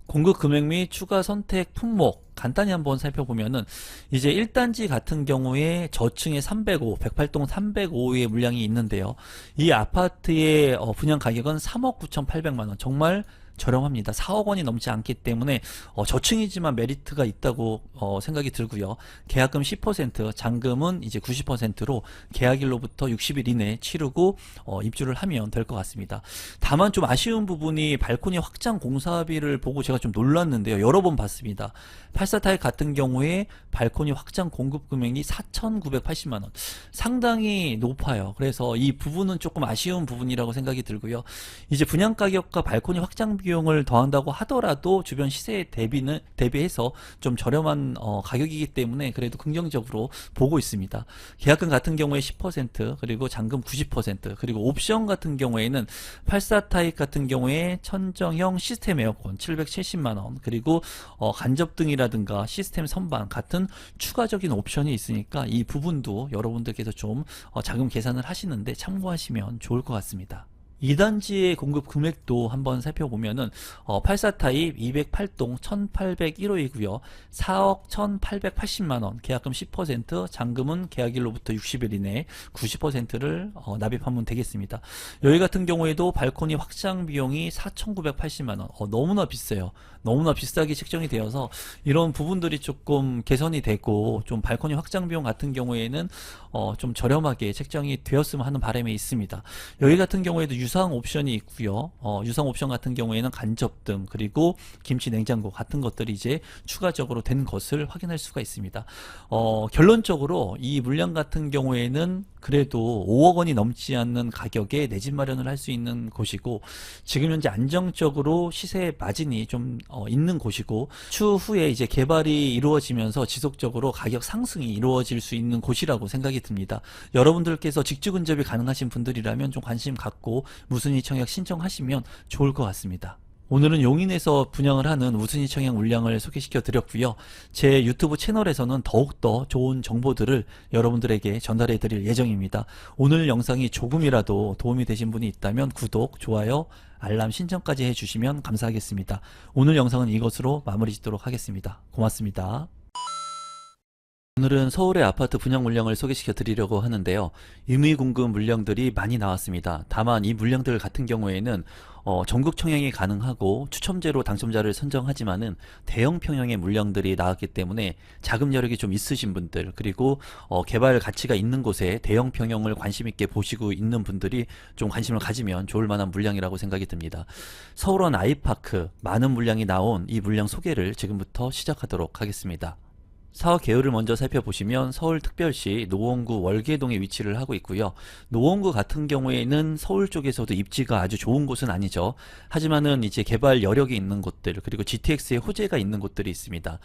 공급 금액 및 추가 선택 품목 간단히 한번 살펴보면은, 이제 1단지 같은 경우에 저층에 305, 108동 305의 물량이 있는데요. 이 아파트의 분양 가격은 3억 9,800만 원, 정말 저렴합니다. 4억 원이 넘지 않기 때문에 저층이지만 메리트가 있다고 생각이 들고요. 계약금 10%, 잔금은 이제 90%로 계약일로부터 60일 이내에 치르고 입주를 하면 될 것 같습니다. 다만 좀 아쉬운 부분이 발코니 확장 공사비를 보고 제가 좀 놀랐는데요. 여러 번 봤습니다. 84타입 같은 경우에 발코니 확장 공급 금액이 4,980만 원, 상당히 높아요. 그래서 이 부분은 조금 아쉬운 부분이라고 생각이 들고요. 이제 분양 가격과 발코니 확장 비용을 더한다고 하더라도 주변 시세에 대비해서 좀 저렴한 가격이기 때문에 그래도 긍정적으로 보고 있습니다. 계약금 같은 경우에 10%, 그리고 잔금 90%, 그리고 옵션 같은 경우에는 84 타입 같은 경우에 천정형 시스템 에어컨 770만원, 그리고 간접등이라든가 시스템 선반 같은 추가적인 옵션이 있으니까 이 부분도 여러분들께서 좀 자금 계산을 하시는데 참고하시면 좋을 것 같습니다. 2단지의 공급 금액도 한번 살펴보면은 84 타입 208동 1801호이고요. 4억 1880만원, 계약금 10%, 잔금은 계약일로부터 60일 이내에 90%를 납입하면 되겠습니다. 여기 같은 경우에도 발코니 확장 비용이 4,980만원, 너무나 비싸요. 너무나 비싸게 책정이 되어서 이런 부분들이 조금 개선이 되고, 좀 발코니 확장 비용 같은 경우에는 좀 저렴하게 책정이 되었으면 하는 바람이 있습니다. 여기 같은 경우에도 유상 옵션이 있고요. 유상 옵션 같은 경우에는 간접등, 그리고 김치 냉장고 같은 것들이 이제 추가적으로 된 것을 확인할 수가 있습니다. 결론적으로 이 물량 같은 경우에는 그래도 5억 원이 넘지 않는 가격에 내 집 마련을 할 수 있는 곳이고, 지금 현재 안정적으로 시세 마진이 좀 있는 곳이고, 추후에 이제 개발이 이루어지면서 지속적으로 가격 상승이 이루어질 수 있는 곳이라고 생각이 듭니다. 여러분들께서 직주 근접이 가능하신 분들이라면 좀 관심 갖고 무순위 청약 신청하시면 좋을 것 같습니다. 오늘은 용인에서 분양을 하는 우순위 청약 물량을 소개시켜 드렸고요. 제 유튜브 채널에서는 더욱더 좋은 정보들을 여러분들에게 전달해 드릴 예정입니다. 오늘 영상이 조금이라도 도움이 되신 분이 있다면 구독, 좋아요, 알람 신청까지 해주시면 감사하겠습니다. 오늘 영상은 이것으로 마무리 짓도록 하겠습니다. 고맙습니다. 오늘은 서울의 아파트 분양 물량을 소개시켜 드리려고 하는데요. 임의 공급 물량들이 많이 나왔습니다. 다만 이 물량들 같은 경우에는 전국 청약이 가능하고 추첨제로 당첨자를 선정하지만은 대형 평형의 물량들이 나왔기 때문에 자금 여력이 좀 있으신 분들, 그리고 개발 가치가 있는 곳에 대형 평형을 관심 있게 보시고 있는 분들이 좀 관심을 가지면 좋을 만한 물량이라고 생각이 듭니다. 서울원 아이파크 많은 물량이 나온 이 물량 소개를 지금부터 시작하도록 하겠습니다. 사업 개요를 먼저 살펴보시면 서울특별시 노원구 월계동에 위치를 하고 있고요. 노원구 같은 경우에는 서울 쪽에서도 입지가 아주 좋은 곳은 아니죠. 하지만은 이제 개발 여력이 있는 곳들, 그리고 GTX의 호재가 있는 곳들이 있습니다.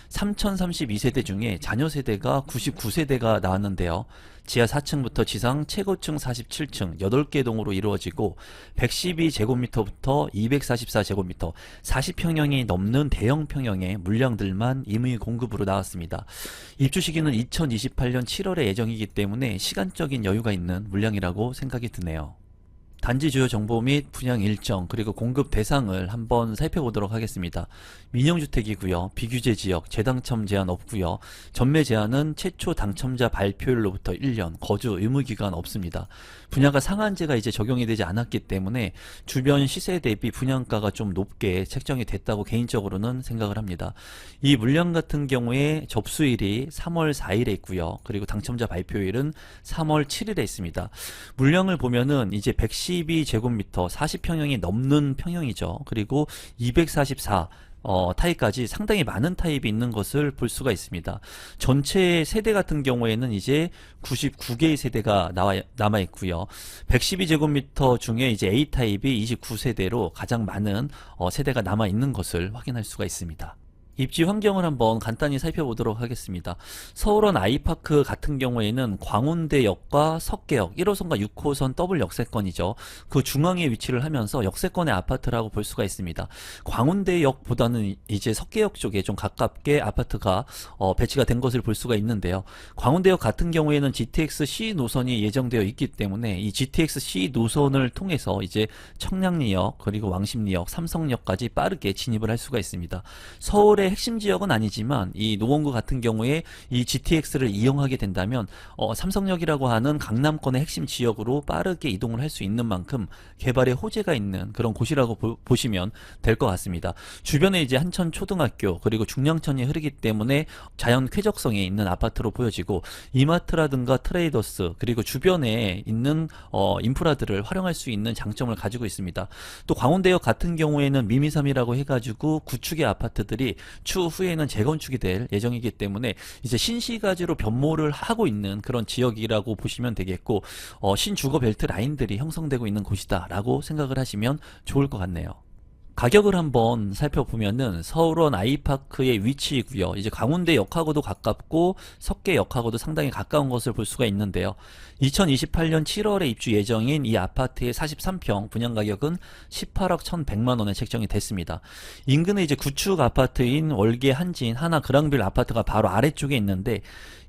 3032세대 중에 자녀 세대가 99세대가 나왔는데요. 지하 4층부터 지상 최고층 47층 8개 동으로 이루어지고 112제곱미터부터 244제곱미터 40평형이 넘는 대형 평형의 물량들만 임의 공급으로 나왔습니다. 입주 시기는 2028년 7월에 예정이기 때문에 시간적인 여유가 있는 물량이라고 생각이 드네요. 단지 주요 정보 및 분양 일정, 그리고 공급 대상을 한번 살펴보도록 하겠습니다. 민영주택이고요. 비규제 지역, 재당첨 제한 없고요. 전매 제한은 최초 당첨자 발표일로부터 1년, 거주 의무기간 없습니다. 분양가 상한제가 이제 적용이 되지 않았기 때문에 주변 시세 대비 분양가가 좀 높게 책정이 됐다고 개인적으로는 생각을 합니다. 이 물량 같은 경우에 접수일이 3월 4일에 있고요. 그리고 당첨자 발표일은 3월 7일에 있습니다. 물량을 보면은 이제 112제곱미터 40평형이 넘는 평형이죠. 그리고 244 타입까지 상당히 많은 타입이 있는 것을 볼 수가 있습니다. 전체 세대 같은 경우에는 이제 99개의 세대가 남아 있고요. 112제곱미터 중에 이제 A 타입이 29세대로 가장 많은 세대가 남아 있는 것을 확인할 수가 있습니다. 입지 환경을 한번 간단히 살펴보도록 하겠습니다. 서울원 아이파크 같은 경우에는 광운대역과 석계역 1호선과 6호선 더블 역세권이죠. 그 중앙에 위치를 하면서 역세권의 아파트라고 볼 수가 있습니다. 광운대역보다는 이제 석계역 쪽에 좀 가깝게 아파트가 배치가 된 것을 볼 수가 있는데요. 광운대역 같은 경우에는 GTX-C 노선이 예정되어 있기 때문에 이 GTX-C 노선을 통해서 이제 청량리역, 그리고 왕십리역, 삼성역까지 빠르게 진입을 할 수가 있습니다. 서울의 핵심 지역은 아니지만 이 노원구 같은 경우에 이 GTX를 이용하게 된다면 삼성역이라고 하는 강남권의 핵심 지역으로 빠르게 이동을 할 수 있는 만큼 개발의 호재가 있는 그런 곳이라고 보시면 될 것 같습니다. 주변에 이제 한천초등학교, 그리고 중량천이 흐르기 때문에 자연 쾌적성이 있는 아파트로 보여지고, 이마트라든가 트레이더스, 그리고 주변에 있는 인프라들을 활용할 수 있는 장점을 가지고 있습니다. 또 광운대역 같은 경우에는 미미삼이라고 해가지고 구축의 아파트들이 추후에는 재건축이 될 예정이기 때문에 이제 신시가지로 변모를 하고 있는 그런 지역이라고 보시면 되겠고, 신주거 벨트 라인들이 형성되고 있는 곳이다 라고 생각을 하시면 좋을 것 같네요. 가격을 한번 살펴보면은 서울원 아이파크의 위치이고요. 이제 강원대역하고도 가깝고 석계역하고도 상당히 가까운 것을 볼 수가 있는데요. 2028년 7월에 입주 예정인 이 아파트의 43평 분양 가격은 18억 1,100만 원에 책정이 됐습니다. 인근에 이제 구축 아파트인 월계 한진 하나 그랑빌 아파트가 바로 아래쪽에 있는데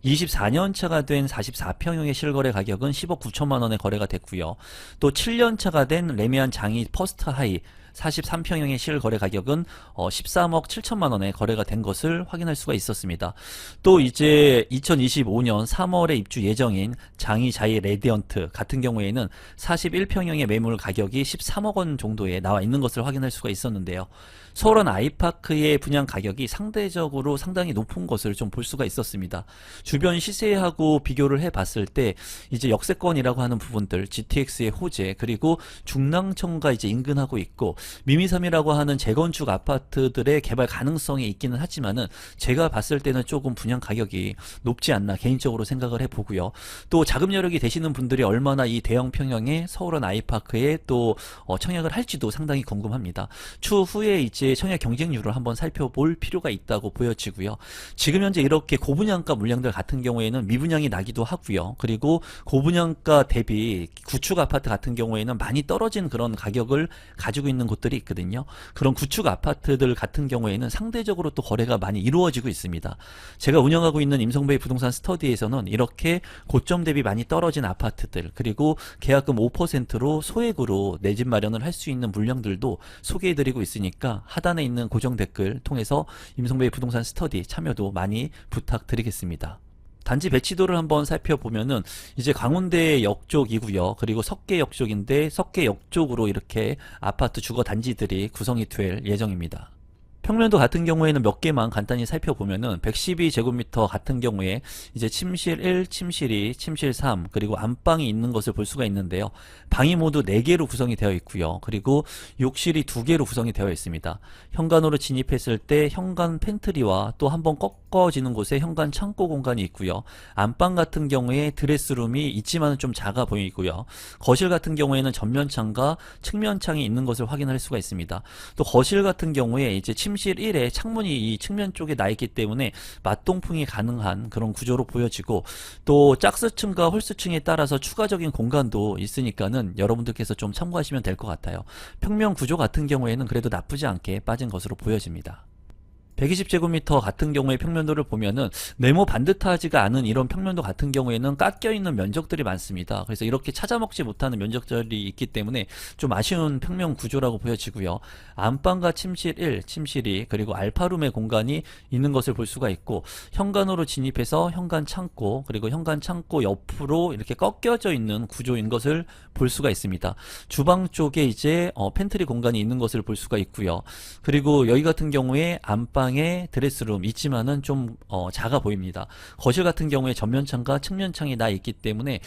24년 차가 된 44평형의 실거래 가격은 10억 9천만 원에 거래가 됐고요. 또 7년 차가 된 레미안 장이 퍼스트 하이 43평형의 실거래 가격은 13억 7천만 원에 거래가 된 것을 확인할 수가 있었습니다. 또 이제 2025년 3월에 입주 예정인 장이 자이 레디언트 같은 경우에는 41평형의 매물 가격이 13억 원 정도에 나와 있는 것을 확인할 수가 있었는데요. 서울원 아이파크의 분양 가격이 상대적으로 상당히 높은 것을 좀 볼 수가 있었습니다. 주변 시세하고 비교를 해봤을 때 이제 역세권이라고 하는 부분들, GTX의 호재, 그리고 중랑천과 이제 인근하고 있고 미미섬이라고 하는 재건축 아파트들의 개발 가능성이 있기는 하지만은 제가 봤을 때는 조금 분양 가격이 높지 않나 개인적으로 생각을 해보고요. 또 자금 여력이 되시는 분들이 얼마나 이 대형 평형의 서울원 아이파크에 또 청약을 할지도 상당히 궁금합니다. 추후에 이제 청약 경쟁률을 한번 살펴볼 필요가 있다고 보여지고요. 지금 현재 이렇게 고분양가 물량들 같은 경우에는 미분양이 나기도 하고요. 그리고 고분양가 대비 구축 아파트 같은 경우에는 많이 떨어진 그런 가격을 가지고 있는 곳들이 있거든요. 그런 구축 아파트들 같은 경우에는 상대적으로 또 거래가 많이 이루어지고 있습니다. 제가 운영하고 있는 임성베이 부동산 스터디에서는 이렇게 고점 대비 많이 떨어진 아파트들, 그리고 계약금 5%로 소액으로 내 집 마련을 할 수 있는 물량들도 소개해드리고 있으니까 하단에 있는 고정 댓글 통해서 임성베이 부동산 스터디 참여도 많이 부탁드리겠습니다. 단지 배치도를 한번 살펴보면은 이제 강원대역 쪽이고요. 그리고 석계역 쪽인데 석계역 쪽으로 이렇게 아파트 주거 단지들이 구성이 될 예정입니다. 평면도 같은 경우에는 몇 개만 간단히 살펴보면은 112제곱미터 같은 경우에 이제 침실 1, 침실 2, 침실 3 그리고 안방이 있는 것을 볼 수가 있는데요. 방이 모두 4개로 구성이 되어 있고요. 그리고 욕실이 2개로 구성이 되어 있습니다. 현관으로 진입했을 때 현관 팬트리와 또 한번 꺾어지는 곳에 현관 창고 공간이 있고요. 안방 같은 경우에 드레스룸이 있지만은 좀 작아 보이고요. 거실 같은 경우에는 전면창과 측면창이 있는 것을 확인할 수가 있습니다. 또 거실 같은 경우에 이제 침실 1에 창문이 이 측면 쪽에 나 있기 때문에 맞동풍이 가능한 그런 구조로 보여지고 또 짝스층과 홀스층에 따라서 추가적인 공간도 있으니까는 여러분들께서 좀 참고하시면 될 것 같아요. 평면 구조 같은 경우에는 그래도 나쁘지 않게 빠진 것으로 보여집니다. 120제곱미터 같은 경우에 평면도를 보면은 네모 반듯하지가 않은 이런 평면도 같은 경우에는 깎여있는 면적들이 많습니다. 그래서 이렇게 찾아먹지 못하는 면적들이 있기 때문에 좀 아쉬운 평면 구조라고 보여지고요. 안방과 침실 1, 침실 2 그리고 알파룸의 공간이 있는 것을 볼 수가 있고 현관으로 진입해서 현관 창고 그리고 현관 창고 옆으로 이렇게 꺾여져 있는 구조인 것을 볼 수가 있습니다. 주방 쪽에 이제 팬트리 공간이 있는 것을 볼 수가 있고요. 그리고 여기 같은 경우에 안방에 드레스룸 있지만은 좀 작아 보입니다. 거실 같은 경우에 전면창과 측면창이 나 있기 때문에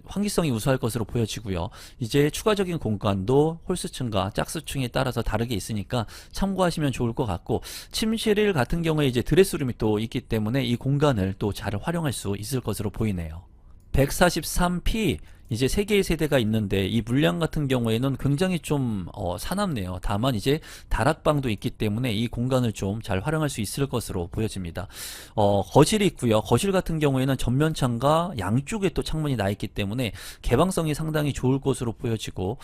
환기성이 우수할 것으로 보여지고요. 이제 추가적인 공간도 홀스층과 짝스층에 따라서 다르게 있으니까 참고하시면 좋을 것 같고 침실 1 같은 경우에 이제 드레스룸이 또 있기 때문에 이 공간을 또 잘 활용할 수 있을 것으로 보이네요. 143P 이제 3개의 세대가 있는데 이 물량 같은 경우에는 굉장히 좀 사납네요. 다만 이제 다락방도 있기 때문에 이 공간을 좀 잘 활용할 수 있을 것으로 보여집니다. 거실이 있고요. 거실 같은 경우에는 전면창과 양쪽에 또 창문이 나 있기 때문에 개방성이 상당히 좋을 것으로 보여지고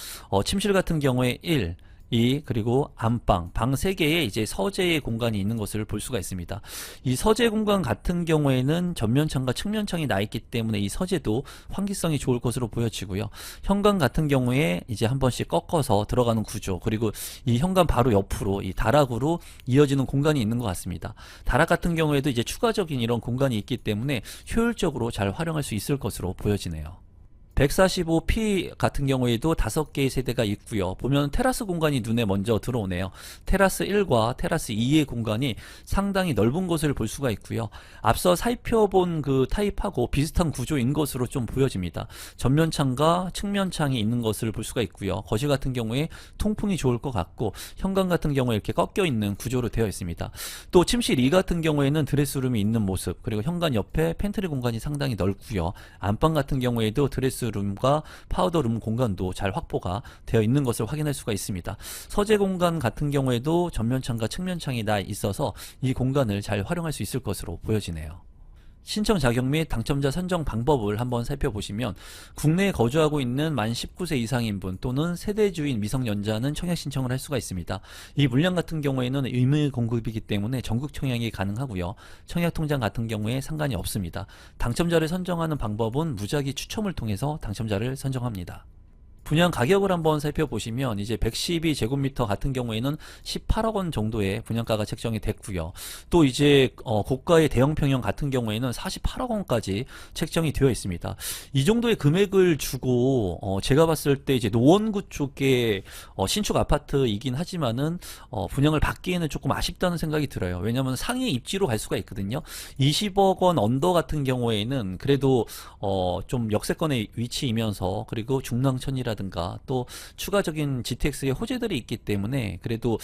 침실 같은 경우에 1, 2 그리고 안방, 방 3개에 이제 서재의 공간이 있는 것을 볼 수가 있습니다. 이 서재 공간 같은 경우에는 전면창과 측면창이 나 있기 때문에 이 서재도 환기성이 좋을 것으로 보여지고요. 현관 같은 경우에 이제 한 번씩 꺾어서 들어가는 구조 그리고 이 현관 바로 옆으로 이 다락으로 이어지는 공간이 있는 것 같습니다. 다락 같은 경우에도 이제 추가적인 이런 공간이 있기 때문에 효율적으로 잘 활용할 수 있을 것으로 보여지네요. 145P 같은 경우에도 5개의 세대가 있고요. 보면 테라스 공간이 눈에 먼저 들어오네요. 테라스 1과 테라스 2의 공간이 상당히 넓은 것을 볼 수가 있고요. 앞서 살펴본 그 타입하고 비슷한 구조인 것으로 좀 보여집니다. 전면창과 측면창이 있는 것을 볼 수가 있고요. 거실 같은 경우에 통풍이 좋을 것 같고 현관 같은 경우에 이렇게 꺾여 있는 구조로 되어 있습니다. 또 침실 2 같은 경우에는 드레스룸이 있는 모습 그리고 현관 옆에 팬트리 공간이 상당히 넓고요. 안방 같은 경우에도 드레스 옵피스룸과 파우더룸 공간도 잘 확보가 되어 있는 것을 확인할 수가 있습니다. 서재 공간 같은 경우에도 전면창과 측면창이 다 있어서 이 공간을 잘 활용할 수 있을 것으로 보여지네요. 신청 자격 및 당첨자 선정 방법을 한번 살펴보시면 국내에 거주하고 있는 만 19세 이상인 분 또는 세대주인 미성년자는 청약 신청을 할 수가 있습니다. 이 물량 같은 경우에는 의무 공급이기 때문에 전국 청약이 가능하고요. 청약 통장 같은 경우에 상관이 없습니다. 당첨자를 선정하는 방법은 무작위 추첨을 통해서 당첨자를 선정합니다. 분양 가격을 한번 살펴보시면 이제 112제곱미터 같은 경우에는 18억 원 정도의 분양가가 책정이 됐고요. 또 이제 고가의 대형 평형 같은 경우에는 48억 원까지 책정이 되어 있습니다. 이 정도의 금액을 주고 제가 봤을 때 이제 노원구 쪽에 신축 아파트이긴 하지만은 분양을 받기에는 조금 아쉽다는 생각이 들어요. 왜냐하면 상위 입지로 갈 수가 있거든요. 20억 원 언더 같은 경우에는 그래도 좀 역세권의 위치이면서 그리고 중랑천이라 든가 또 추가적인 GTX의 호재들이 있기 때문에 그래도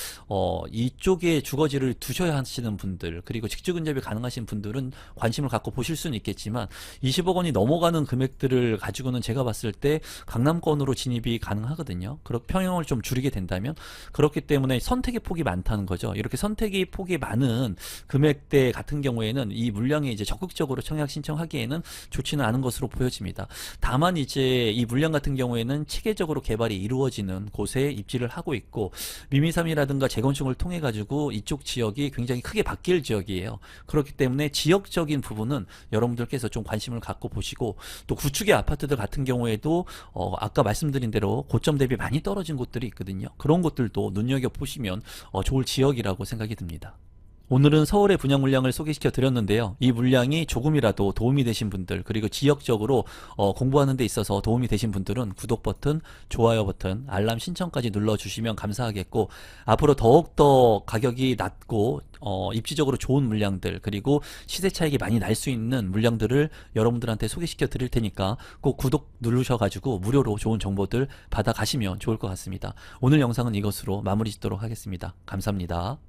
이쪽에 주거지를 두셔야 하시는 분들 그리고 직주 근접이 가능하신 분들은 관심을 갖고 보실 수는 있겠지만 20억 원이 넘어가는 금액들을 가지고는 제가 봤을 때 강남권으로 진입이 가능하거든요. 그렇게 평형을 좀 줄이게 된다면 그렇기 때문에 선택의 폭이 많다는 거죠. 이렇게 선택의 폭이 많은 금액대 같은 경우에는 이 물량에 이제 적극적으로 청약 신청하기에는 좋지는 않은 것으로 보여집니다. 다만 이제 이 물량 같은 경우에는 체계적으로 개발이 이루어지는 곳에 입지를 하고 있고 미미삼이라든가 재건축을 통해 가지고 이쪽 지역이 굉장히 크게 바뀔 지역이에요. 그렇기 때문에 지역적인 부분은 여러분들께서 좀 관심을 갖고 보시고 또 구축의 아파트들 같은 경우에도 아까 말씀드린 대로 고점 대비 많이 떨어진 곳들이 있거든요. 그런 곳들도 눈여겨보시면 좋을 지역이라고 생각이 듭니다. 오늘은 서울의 분양 물량을 소개시켜 드렸는데요. 이 물량이 조금이라도 도움이 되신 분들 그리고 지역적으로 공부하는 데 있어서 도움이 되신 분들은 구독 버튼, 좋아요 버튼, 알람 신청까지 눌러주시면 감사하겠고 앞으로 더욱더 가격이 낮고 입지적으로 좋은 물량들 그리고 시세 차익이 많이 날 수 있는 물량들을 여러분들한테 소개시켜 드릴 테니까 꼭 구독 누르셔가지고 무료로 좋은 정보들 받아 가시면 좋을 것 같습니다. 오늘 영상은 이것으로 마무리 짓도록 하겠습니다. 감사합니다.